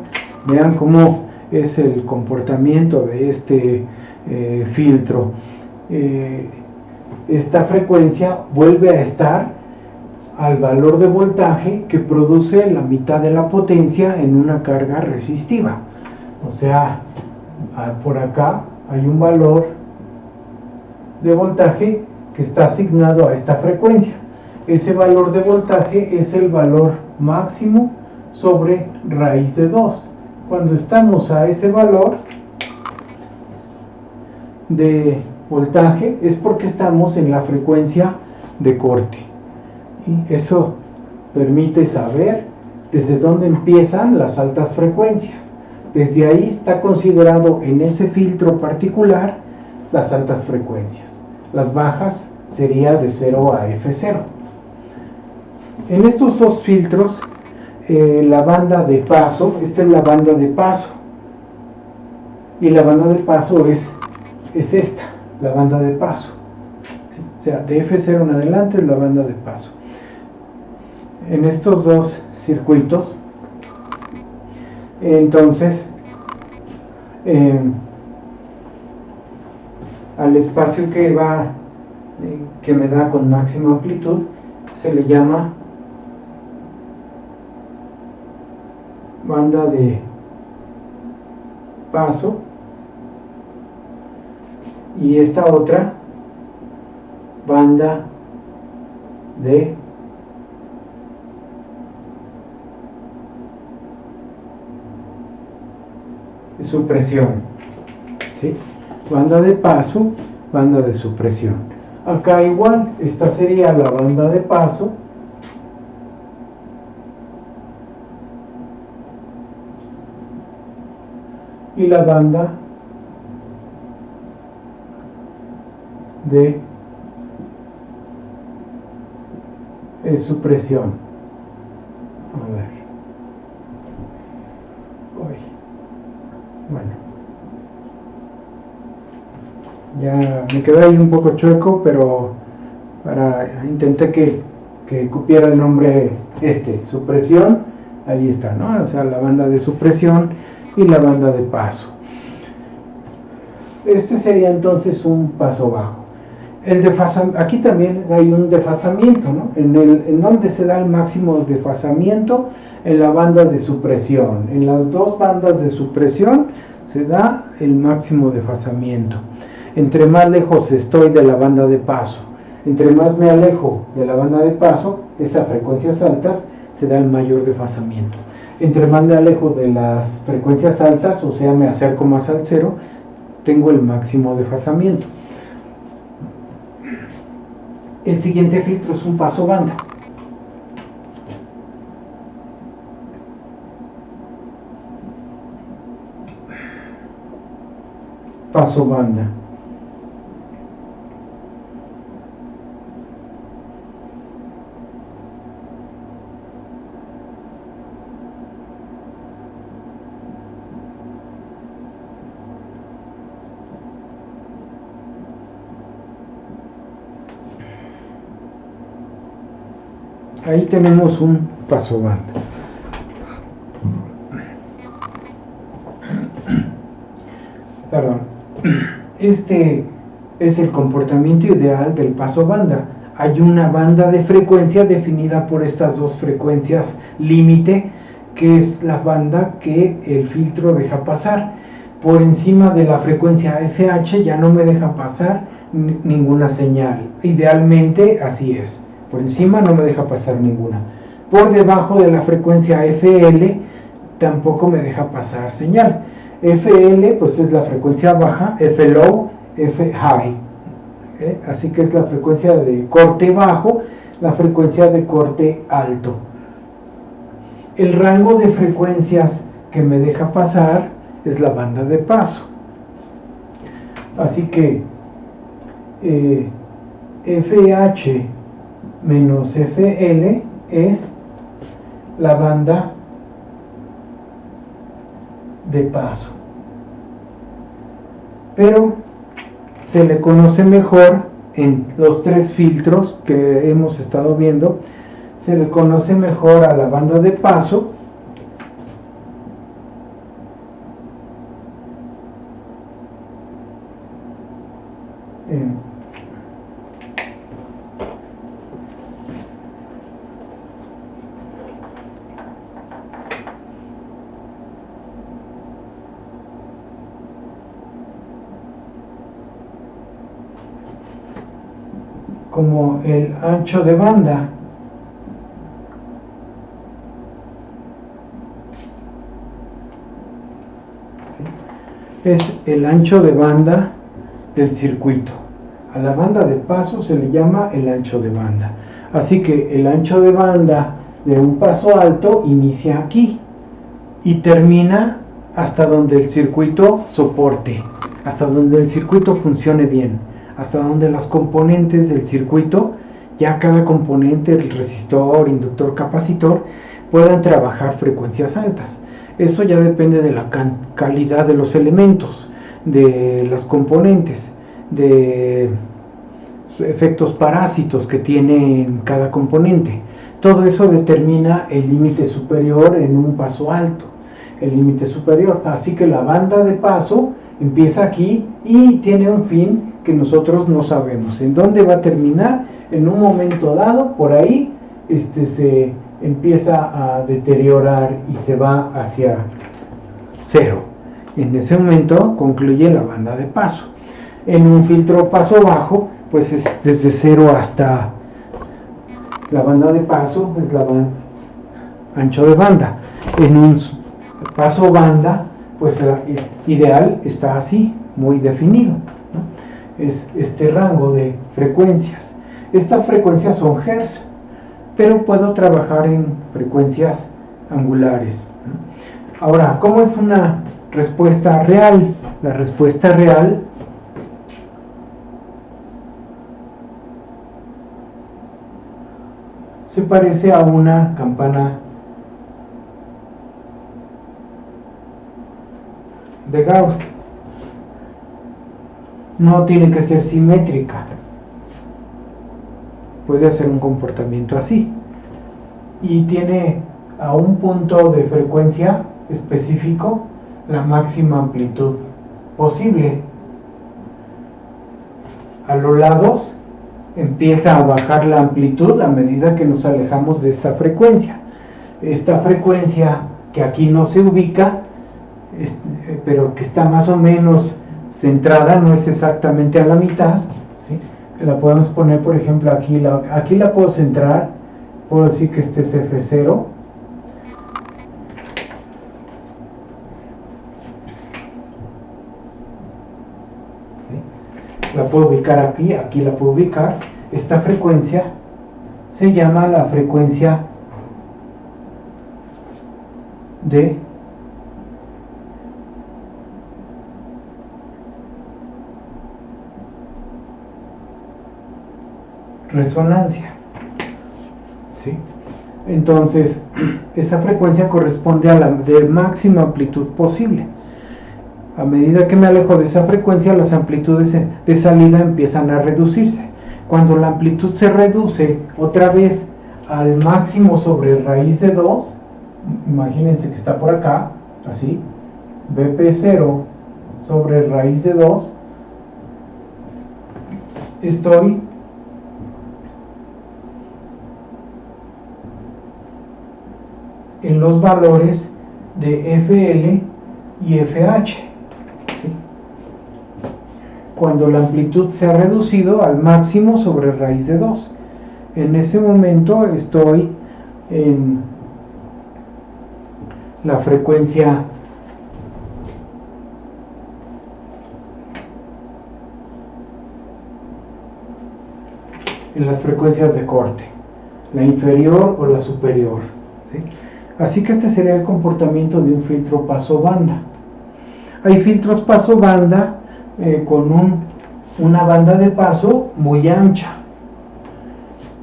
Vean cómo es el comportamiento de este filtro. Esta frecuencia vuelve a estar al valor de voltaje que produce la mitad de la potencia en una carga resistiva. O sea, por acá hay un valor de voltaje que está asignado a esta frecuencia. Ese valor de voltaje es el valor máximo sobre raíz de 2. Cuando estamos a ese valor de voltaje es porque estamos en la frecuencia de corte. Y eso permite saber desde dónde empiezan las altas frecuencias. Desde ahí está considerado en ese filtro particular las altas frecuencias. Las bajas sería de 0 a F0. En estos dos filtros, la banda de paso, esta es la banda de paso, y la banda de paso es esta, la banda de paso. O sea, de F0 en adelante es la banda de paso. En estos dos circuitos, entonces, al espacio que va, que me da con máxima amplitud, se le llama banda de paso, y esta otra banda de supresión, ¿sí? Banda de paso, banda de supresión. Acá igual, esta sería la banda de paso, y la banda de supresión. A ver. Bueno, ya me quedó ahí un poco chueco, pero intenté que cupiera el nombre supresión, ahí está, ¿no? O sea, la banda de supresión y la banda de paso. Este sería entonces un paso bajo. Aquí también hay un desfasamiento, ¿no? En donde se da el máximo desfasamiento, en la banda de supresión. En las dos bandas de supresión se da el máximo desfasamiento. Entre más lejos estoy de la banda de paso, entre más me alejo de la banda de paso, esas frecuencias altas, se da el mayor desfasamiento. Entre más me alejo de las frecuencias altas, o sea, me acerco más al cero, tengo el máximo desfasamiento. El siguiente filtro es un paso banda. paso banda. Ahí tenemos un paso banda. Perdón. Este es el comportamiento ideal del paso banda. Hay una banda de frecuencia definida por estas dos frecuencias límite, que es la banda que el filtro deja pasar. Por encima de la frecuencia FH ya no me deja pasar ninguna señal. Idealmente así es. Por encima no me deja pasar ninguna. Por debajo de la frecuencia FL tampoco me deja pasar señal. FL pues es la frecuencia baja, F low, F high. Así que es la frecuencia de corte bajo, la frecuencia de corte alto. El rango de frecuencias que me deja pasar es la banda de paso. Así que FH menos FL es la banda de paso, pero se le conoce mejor en los tres filtros que hemos estado viendo, se le conoce mejor a la banda de paso como el ancho de banda. Es el ancho de banda del circuito. A la banda de paso se le llama el ancho de banda. Así que el ancho de banda de un paso alto inicia aquí y termina hasta donde el circuito soporte, hasta donde el circuito funcione bien, hasta donde las componentes del circuito, ya cada componente, el resistor, inductor, capacitor, puedan trabajar frecuencias altas. Eso ya depende de la calidad de los elementos, de las componentes, de efectos parásitos que tiene cada componente. Todo eso determina el límite superior en un paso alto, el límite superior. Así que la banda de paso empieza aquí y tiene un fin que nosotros no sabemos. ¿En dónde va a terminar? En un momento dado, por ahí, se empieza a deteriorar y se va hacia cero. En ese momento concluye la banda de paso. En un filtro paso bajo, pues es desde cero hasta la banda de paso, es la ancho de banda. En un paso banda, pues ideal está así, muy definido, ¿no? Es este rango de frecuencias. Estas frecuencias son hertz, pero puedo trabajar en frecuencias angulares, ¿no? Ahora, ¿cómo es una respuesta real? La respuesta real se parece a una campana de Gauss. No tiene que ser simétrica, puede hacer un comportamiento así y tiene a un punto de frecuencia específico la máxima amplitud posible. A los lados empieza a bajar la amplitud a medida que nos alejamos de esta frecuencia. Esta frecuencia que aquí no se ubica, pero que está más o menos centrada, no es exactamente a la mitad, ¿sí? La podemos poner, por ejemplo, aquí la puedo centrar, puedo decir que este es F0, ¿sí? La puedo ubicar aquí la puedo ubicar. Esta frecuencia se llama la frecuencia de resonancia, ¿sí? Entonces, esa frecuencia corresponde a la de máxima amplitud posible. A medida que me alejo de esa frecuencia, las amplitudes de salida empiezan a reducirse. Cuando la amplitud se reduce otra vez al máximo sobre raíz de 2, imagínense que está por acá, así, BP0 sobre raíz de 2, estoy en los valores de FL y FH. ¿Sí? Cuando la amplitud se ha reducido al máximo sobre raíz de 2. En ese momento estoy en la frecuencia en las frecuencias de corte, la inferior o la superior, ¿sí? Así que este sería el comportamiento de un filtro paso banda. Hay filtros paso banda con una banda de paso muy ancha,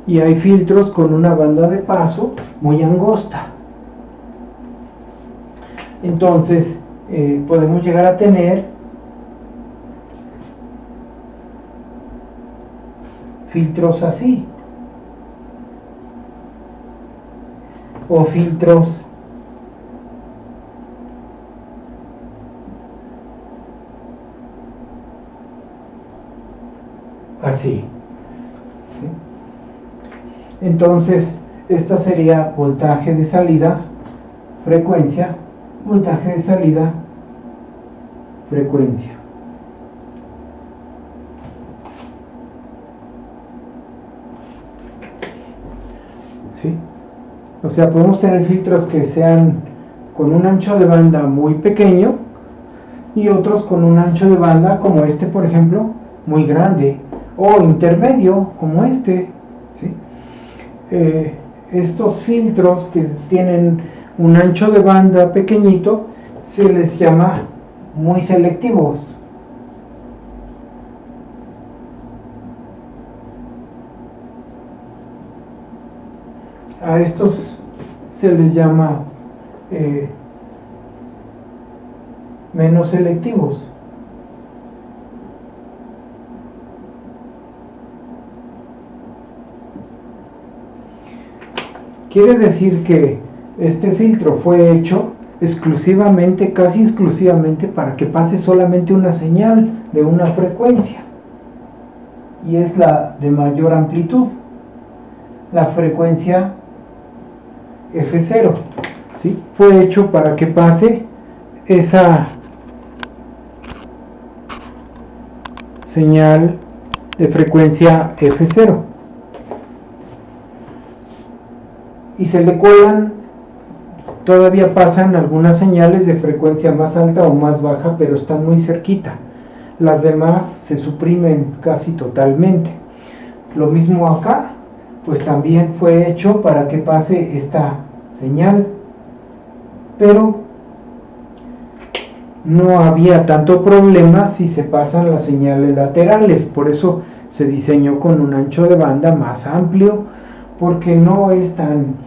y hay filtros con una banda de paso muy angosta. Entonces podemos llegar a tener filtros así, o filtros así. ¿Sí? Entonces, esta sería voltaje de salida, frecuencia, voltaje de salida, frecuencia. ¿Sí? O sea, podemos tener filtros que sean con un ancho de banda muy pequeño y otros con un ancho de banda como este, por ejemplo, muy grande, o intermedio como este. ¿Sí? Estos filtros que tienen un ancho de banda pequeñito se les llama muy selectivos. A estos se les llama menos selectivos. Quiere decir que este filtro fue hecho exclusivamente, casi exclusivamente, para que pase solamente una señal de una frecuencia, y es la de mayor amplitud, la frecuencia F0. ¿Sí? Fue hecho para que pase esa señal de frecuencia F0. Y se le cuelan, todavía pasan algunas señales de frecuencia más alta o más baja, pero están muy cerquita. Las demás se suprimen casi totalmente. Lo mismo acá, pues también fue hecho para que pase esta señal, pero no había tanto problema si se pasan las señales laterales. Por eso se diseñó con un ancho de banda más amplio, porque no es tan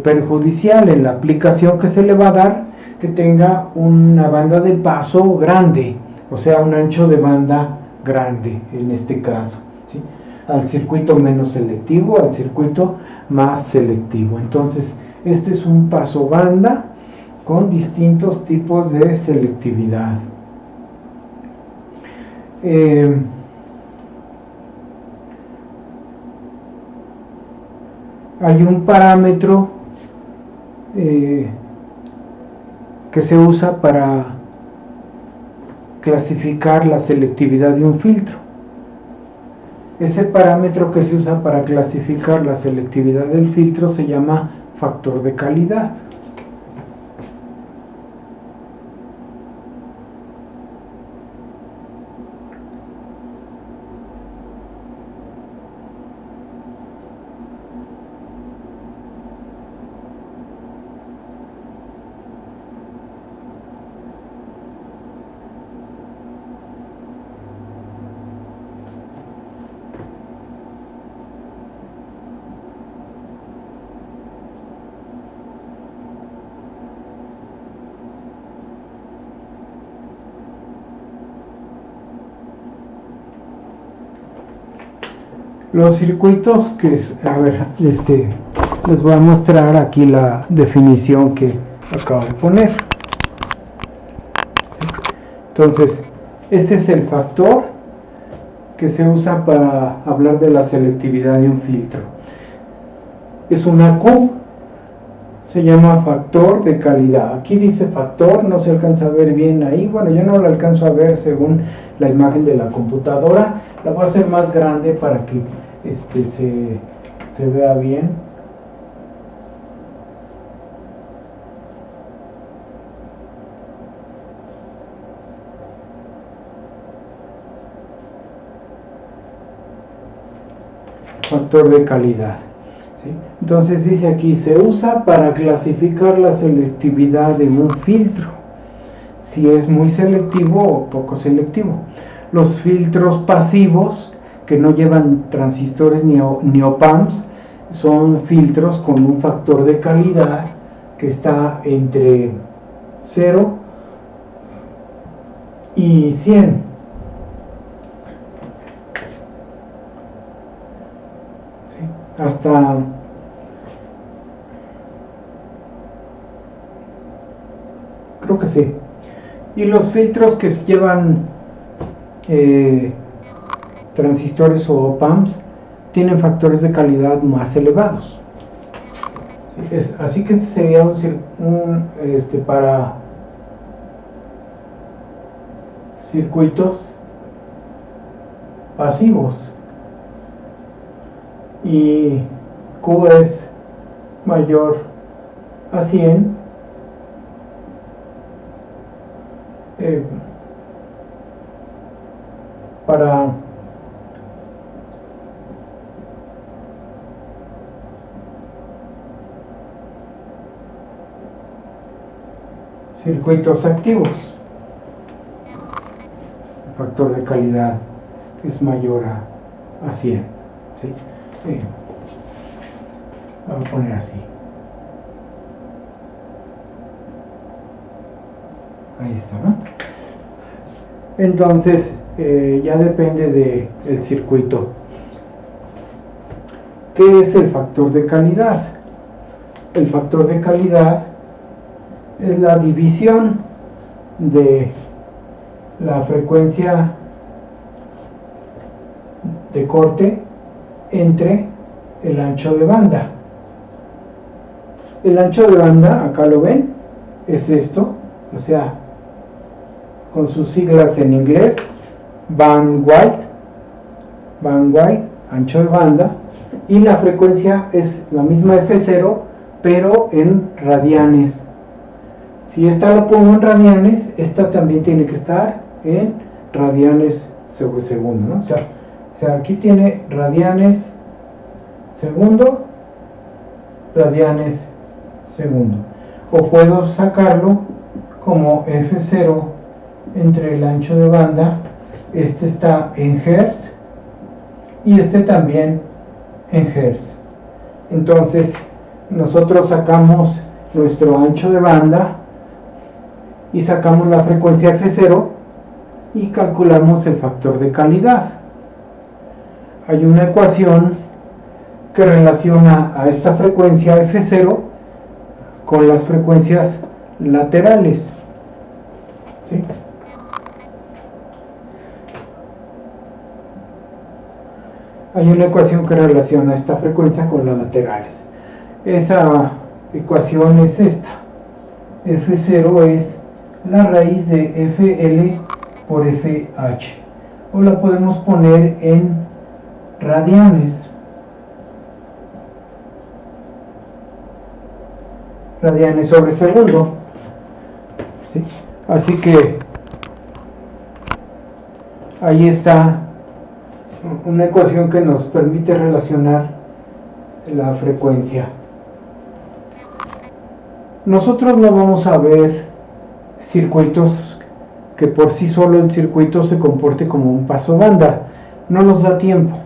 perjudicial en la aplicación que se le va a dar que tenga una banda de paso grande, o sea, un ancho de banda grande en este caso, ¿sí? Al circuito menos selectivo, al circuito más selectivo. Entonces, este es un paso banda con distintos tipos de selectividad. Hay un parámetro que se usa para clasificar la selectividad de un filtro. Ese parámetro que se usa para clasificar la selectividad del filtro se llama factor de calidad. Los circuitos que, a ver, les voy a mostrar aquí la definición que acabo de poner. Entonces, este es el factor que se usa para hablar de la selectividad de un filtro. Es una Q, se llama factor de calidad. Aquí dice factor, no se alcanza a ver bien ahí. Bueno, yo no lo alcanzo a ver según la imagen de la computadora. La voy a hacer más grande para que se vea bien. Factor de calidad. ¿Sí? Entonces dice aquí, se usa para clasificar la selectividad de un filtro, si es muy selectivo o poco selectivo. Los filtros pasivos que no llevan transistores ni op-amps son filtros con un factor de calidad que está entre 0 y 100. Hasta creo que sí. Y los filtros que llevan transistores o op-amps tienen factores de calidad más elevados. Así que este sería para circuitos pasivos. Y Q es mayor a 100, para circuitos activos. El factor de calidad es mayor a 100. ¿Sí? Vamos a poner así. Ahí está, ¿no? Entonces ya depende del circuito. ¿Qué es el factor de calidad? El factor de calidad es la división de la frecuencia de corte entre el ancho de banda. El ancho de banda, acá lo ven, es esto, o sea, con sus siglas en inglés, bandwidth, ancho de banda, y la frecuencia es la misma F0, pero en radianes. Si esta la pongo en radianes, esta también tiene que estar en radianes sobre segundo, ¿no? O sea, aquí tiene radianes segundo, radianes segundo. O puedo sacarlo como F0 entre el ancho de banda. Este está en hertz y este también en hertz. Entonces nosotros sacamos nuestro ancho de banda y sacamos la frecuencia F0 y calculamos el factor de calidad. Hay una ecuación que relaciona a esta frecuencia F0 con las frecuencias laterales. ¿Sí? Hay una ecuación que relaciona esta frecuencia con las laterales. Esa ecuación es esta. F0 es la raíz de FL por FH. O la podemos poner en radianes. Radianes sobre segundo. ¿Sí? Así que ahí está una ecuación que nos permite relacionar la frecuencia. Nosotros no vamos a ver circuitos que por sí solo el circuito se comporte como un paso banda. No nos da tiempo.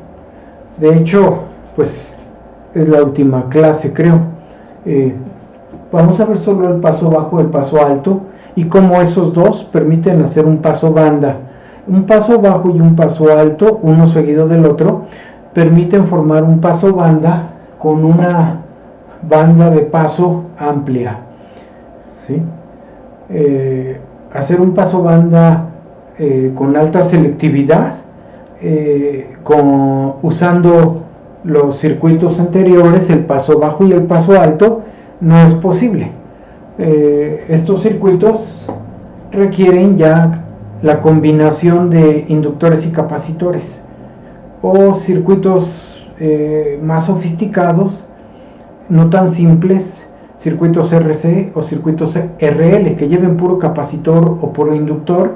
De hecho, pues es la última clase, creo. Vamos a ver solo el paso bajo y el paso alto y cómo esos dos permiten hacer un paso banda. Un paso bajo y un paso alto, uno seguido del otro, permiten formar un paso banda con una banda de paso amplia, ¿sí? Hacer un paso banda con alta selectividad, usando los circuitos anteriores, el paso bajo y el paso alto, no es posible. Estos circuitos requieren ya la combinación de inductores y capacitores, o circuitos más sofisticados, no tan simples, circuitos RC o circuitos RL, que lleven puro capacitor o puro inductor,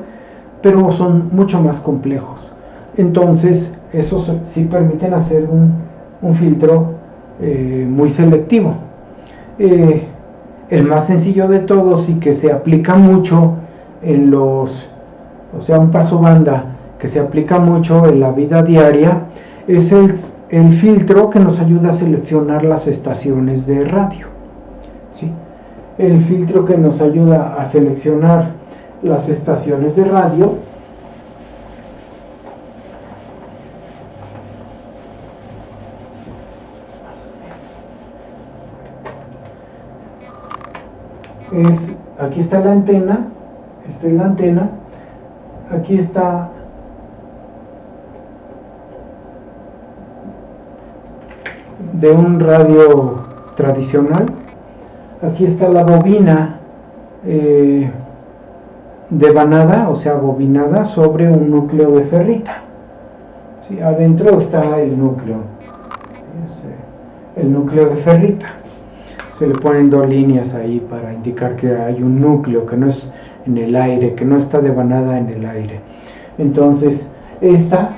pero son mucho más complejos. Entonces, esos sí permiten hacer un filtro muy selectivo. El más sencillo de todos y que se aplica mucho en un paso banda que se aplica mucho en la vida diaria, es el filtro que nos ayuda a seleccionar las estaciones de radio, ¿sí? El filtro que nos ayuda a seleccionar las estaciones de radio aquí está la antena, esta es la antena, aquí está de un radio tradicional, aquí está la bobina devanada, o sea bobinada sobre un núcleo de ferrita, ¿sí? Adentro está el núcleo de ferrita. Se le ponen dos líneas ahí para indicar que hay un núcleo, que no es en el aire, que no está devanada en el aire. Entonces, esta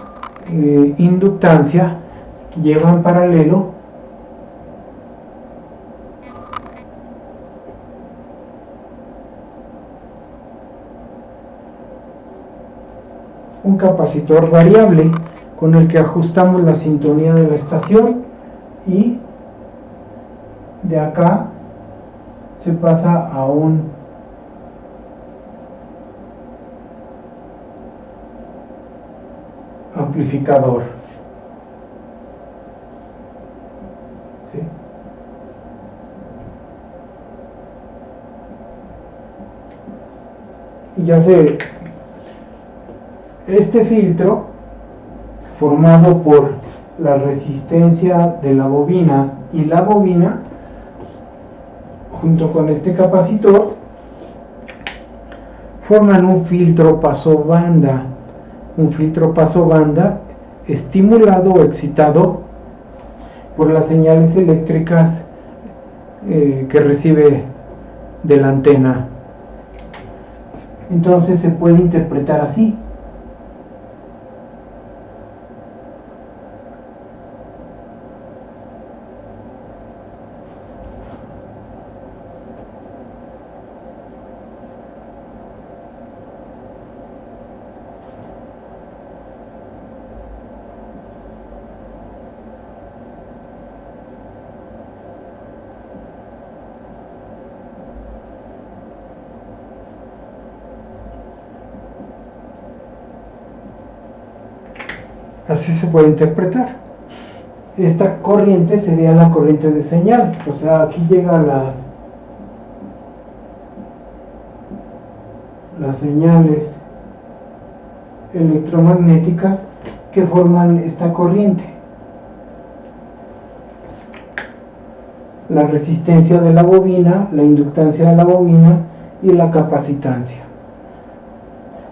inductancia lleva en paralelo un capacitor variable con el que ajustamos la sintonía de la estación, y de acá se pasa a un amplificador, ¿sí? Y ya este filtro, formado por la resistencia de la bobina y la bobina, junto con este capacitor, forman un filtro paso banda. Un filtro paso banda estimulado o excitado por las señales eléctricas que recibe de la antena. Entonces se puede interpretar así. Así se puede interpretar. Esta corriente sería la corriente de señal, o sea, aquí llegan las señales electromagnéticas que forman esta corriente. La resistencia de la bobina, la inductancia de la bobina y la capacitancia.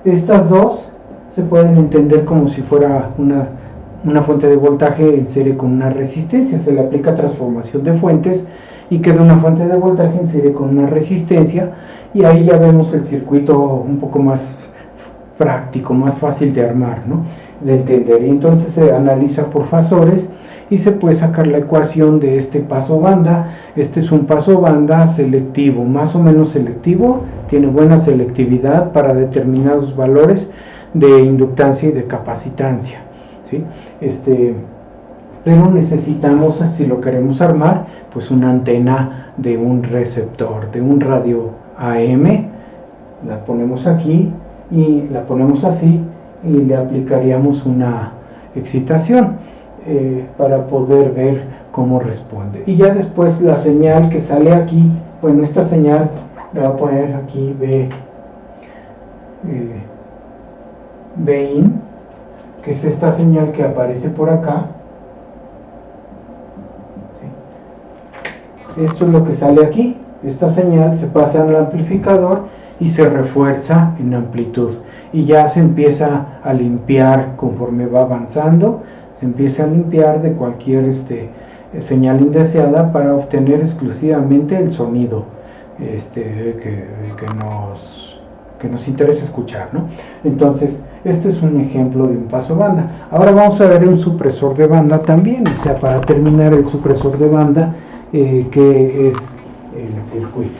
Estas dos se pueden entender como si fuera una fuente de voltaje en serie con una resistencia. Se le aplica transformación de fuentes y queda una fuente de voltaje en serie con una resistencia, y ahí ya vemos el circuito un poco más práctico, más fácil de armar, ¿no? De entender. Y entonces se analiza por fasores y se puede sacar la ecuación de este paso banda. Este es un paso banda selectivo, más o menos selectivo, tiene buena selectividad para determinados valores de inductancia y de capacitancia, ¿sí? Pero necesitamos, si lo queremos armar, pues una antena de un receptor, de un radio AM. La ponemos aquí y la ponemos así y le aplicaríamos una excitación. para poder ver cómo responde. Y ya después la señal que sale aquí, bueno, esta señal le voy a poner aquí Bin, que es esta señal que aparece por acá. ¿Sí? Esto es lo que sale aquí. Esta señal se pasa al amplificador y se refuerza en amplitud. Y ya se empieza a limpiar conforme va avanzando. Se empieza a limpiar de cualquier señal indeseada para obtener exclusivamente el sonido que nos interesa escuchar, ¿no? Entonces, este es un ejemplo de un paso banda. Ahora vamos a ver un supresor de banda también, o sea, para terminar el supresor de banda, que es el circuito.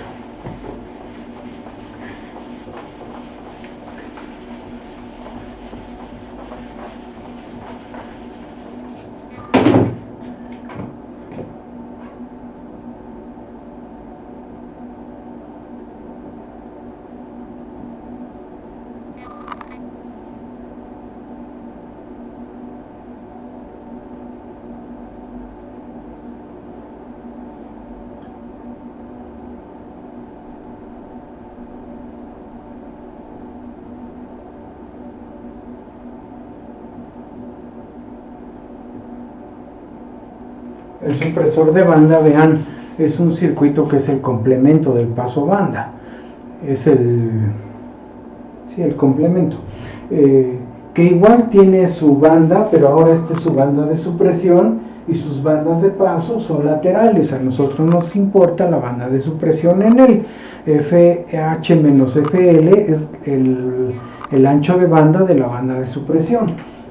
El supresor de banda, vean, es un circuito que es el complemento del paso banda. Es el complemento. Que igual tiene su banda, pero ahora esta es su banda de supresión y sus bandas de paso son laterales. A nosotros nos importa la banda de supresión en él. FH menos FL es el ancho de banda de la banda de supresión.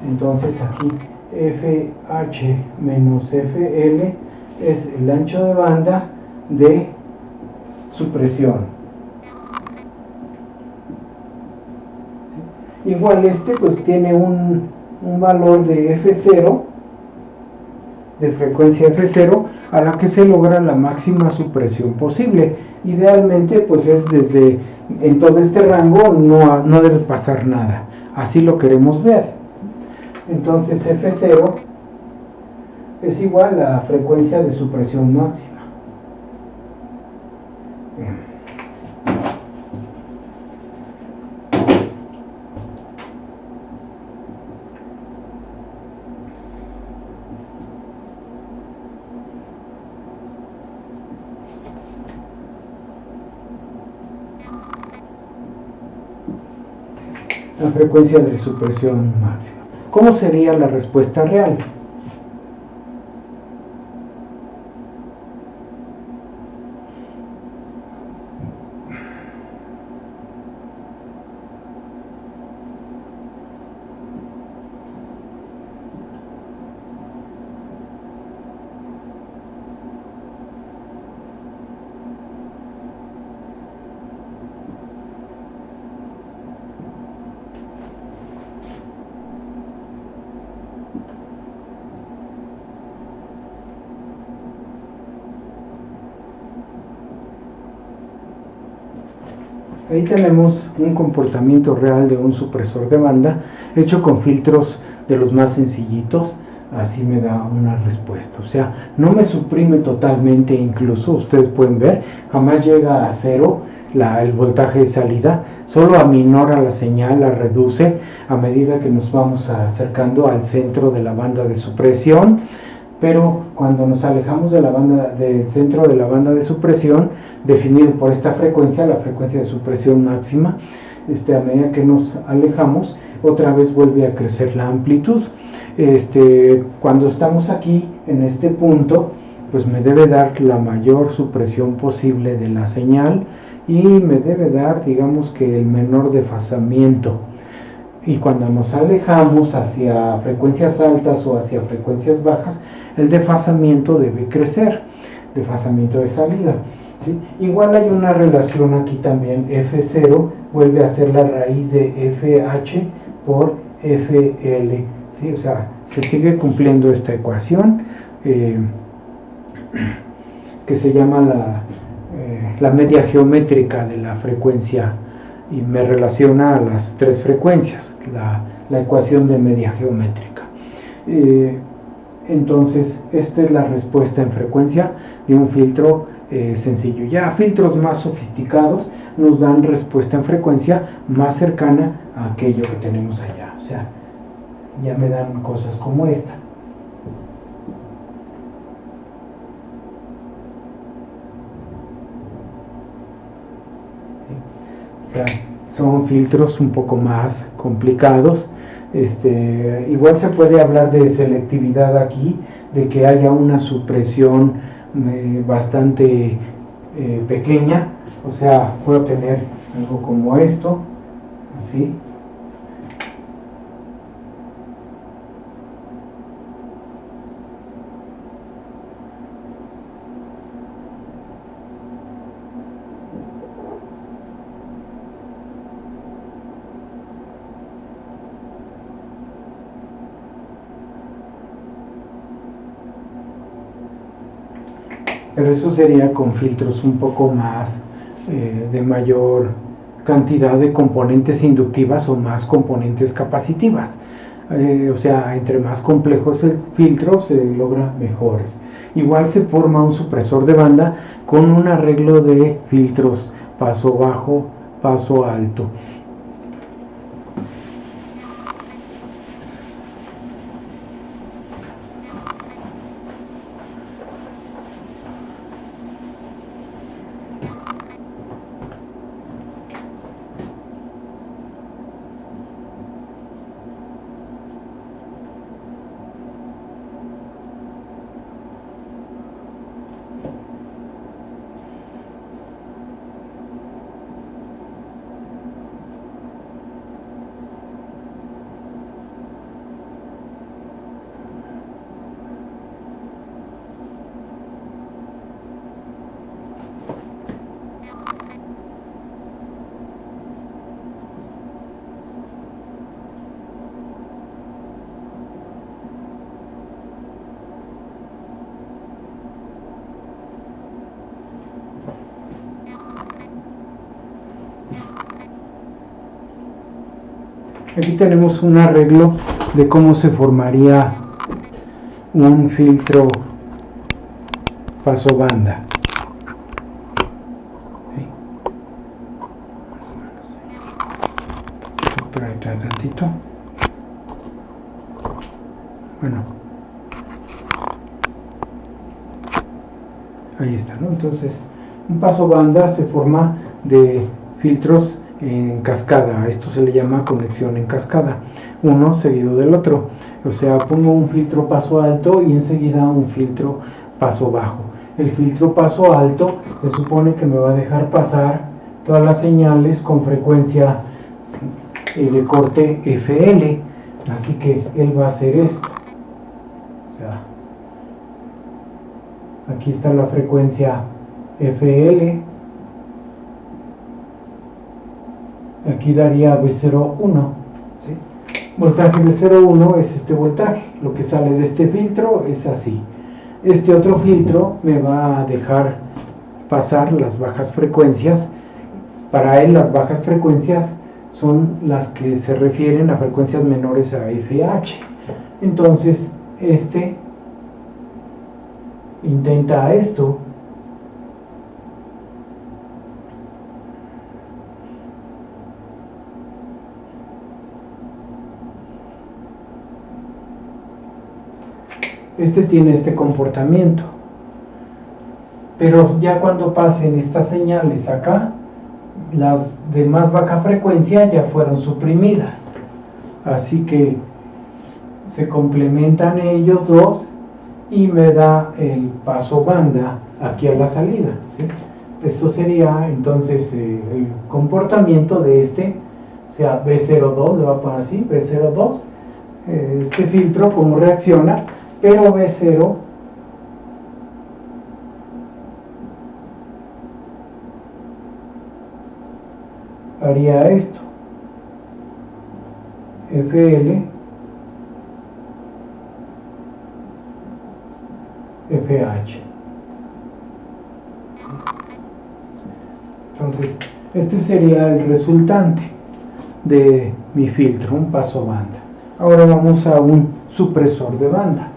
Entonces aquí FH menos FL es el ancho de banda de supresión. Igual pues tiene un valor de F0, de frecuencia F0, a la que se logra la máxima supresión posible. Idealmente pues es en todo este rango no debe pasar nada, así lo queremos ver. Entonces F0 es igual a la frecuencia de supresión máxima. La frecuencia de supresión máxima. ¿Cómo sería la respuesta real? Ahí tenemos un comportamiento real de un supresor de banda hecho con filtros de los más sencillitos. Así me da una respuesta, o sea, no me suprime totalmente, incluso ustedes pueden ver, jamás llega a cero el voltaje de salida, solo aminora la señal, la reduce a medida que nos vamos acercando al centro de la banda de supresión. Pero cuando nos alejamos del centro de la banda de supresión, definido por esta frecuencia, la frecuencia de supresión máxima, a medida que nos alejamos, otra vez vuelve a crecer la amplitud. Cuando estamos aquí, en este punto, pues me debe dar la mayor supresión posible de la señal y me debe dar, digamos que el menor desfasamiento. Y cuando nos alejamos hacia frecuencias altas o hacia frecuencias bajas, el desfasamiento debe crecer, desfasamiento de salida, ¿sí? Igual hay una relación aquí también, F0 vuelve a ser la raíz de FH por FL, ¿sí? O sea, se sigue cumpliendo esta ecuación que se llama la media geométrica de la frecuencia y me relaciona a las tres frecuencias, la ecuación de media geométrica. Entonces, esta es la respuesta en frecuencia de un filtro sencillo. Ya filtros más sofisticados nos dan respuesta en frecuencia más cercana a aquello que tenemos allá. O sea, ya me dan cosas como esta. O sea, son filtros un poco más complicados. Igual se puede hablar de selectividad aquí, de que haya una supresión bastante pequeña. O sea, puedo tener algo como esto, así. Pero eso sería con filtros un poco más de mayor cantidad de componentes inductivas o más componentes capacitivas. O sea, entre más complejos el filtro se logra mejores. Igual se forma un supresor de banda con un arreglo de filtros paso bajo, paso alto. Aquí tenemos un arreglo de cómo se formaría un filtro paso banda. ¿Sí? Por ahí tantito. Bueno, ahí está, ¿no? Entonces, un paso banda se forma de filtros en cascada. A esto se le llama conexión en cascada, uno seguido del otro. O sea, pongo un filtro paso alto y enseguida un filtro paso bajo. El filtro paso alto se supone que me va a dejar pasar todas las señales con frecuencia de corte FL, así que él va a hacer esto. O sea, aquí está la frecuencia FL, aquí daría V01, ¿sí? Voltaje V01 es este voltaje, lo que sale de este filtro es así. Este otro filtro me va a dejar pasar las bajas frecuencias. Para él las bajas frecuencias son las que se refieren a frecuencias menores a FH. Entonces este intenta esto. Este tiene este comportamiento, pero ya cuando pasen estas señales acá, las de más baja frecuencia ya fueron suprimidas, así que se complementan ellos dos y me da el paso banda aquí a la salida, ¿sí? Esto sería entonces el comportamiento de este, o sea, B02, le voy a poner así, B02, este filtro cómo reacciona, pero B0 haría esto, FL, FH. Entonces, este sería el resultante de mi filtro, un paso banda. Ahora vamos a un supresor de banda.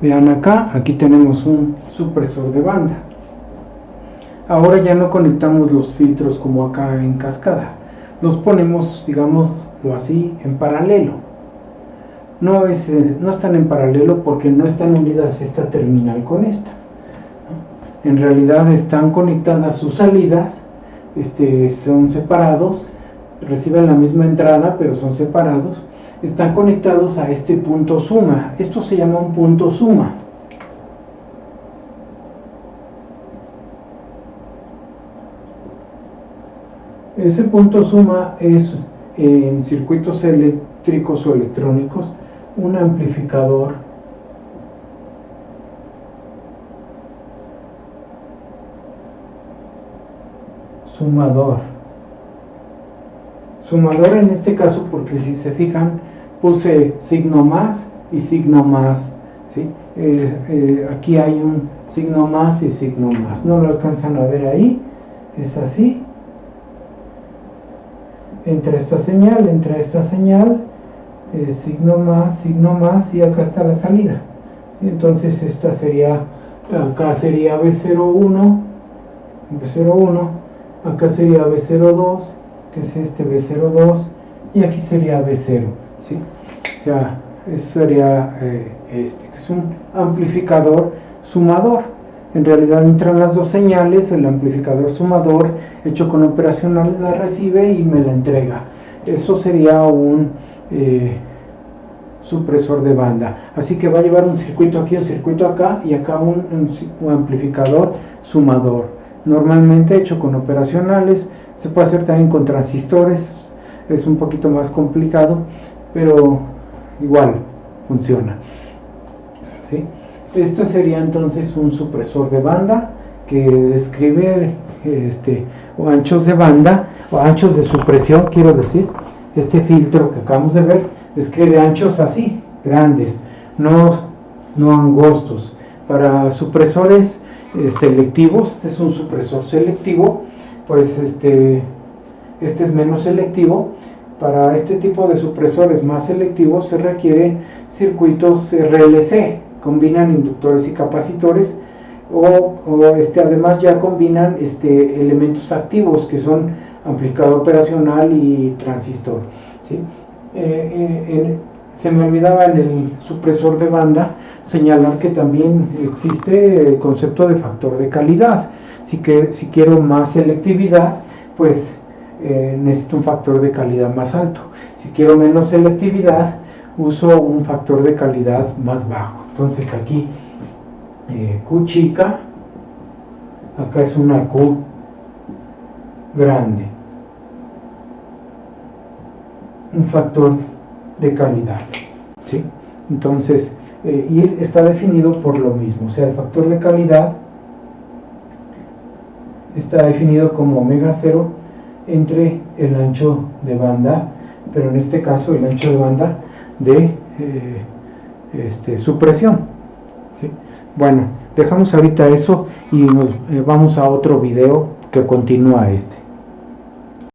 Vean acá, aquí tenemos un supresor de banda. Ahora ya no conectamos los filtros como acá en cascada, los ponemos, digámoslo así, en paralelo. No están en paralelo porque no están unidas esta terminal con esta. En realidad están conectadas sus salidas, son separados, reciben la misma entrada pero son separados, están conectados a este punto suma. Esto se llama un punto suma. Ese punto suma es, en circuitos eléctricos o electrónicos, un amplificador sumador. Sumador en este caso porque si se fijan puse signo más y signo más, ¿sí? Aquí hay un signo más y signo más, no lo alcanzan a ver ahí, es así. Entre esta señal, signo más y acá está la salida. Entonces esta sería, acá sería B01, acá sería B02, que es este B02, y aquí sería B0, ¿sí? O sea, eso sería que es un amplificador sumador. En realidad entran las dos señales, el amplificador sumador hecho con operacional la recibe y me la entrega. Eso sería un supresor de banda. Así que va a llevar un circuito aquí, un circuito acá y acá un amplificador sumador. Normalmente hecho con operacionales, se puede hacer también con transistores, es un poquito más complicado, pero igual funciona, ¿sí? Esto sería entonces un supresor de banda que describe o anchos de banda o anchos de supresión, quiero decir. Este filtro que acabamos de ver describe anchos así, grandes, no angostos. Para supresores selectivos, este es un supresor selectivo, pues este es menos selectivo. Para este tipo de supresores más selectivos se requieren circuitos RLC, combinan inductores y capacitores, o además ya combinan elementos activos que son amplificador operacional y transistor, ¿sí? Se me olvidaba en el supresor de banda señalar que también existe el concepto de factor de calidad. Si quiero más selectividad, pues necesito un factor de calidad más alto. Si quiero menos selectividad, uso un factor de calidad más bajo. Entonces aquí Q chica, acá es una Q grande, un factor de calidad, ¿sí? Entonces y está definido por lo mismo, o sea, el factor de calidad está definido como omega 0 entre el ancho de banda, pero en este caso el ancho de banda de supresión, ¿sí? Bueno, dejamos ahorita eso y nos vamos a otro video que continúa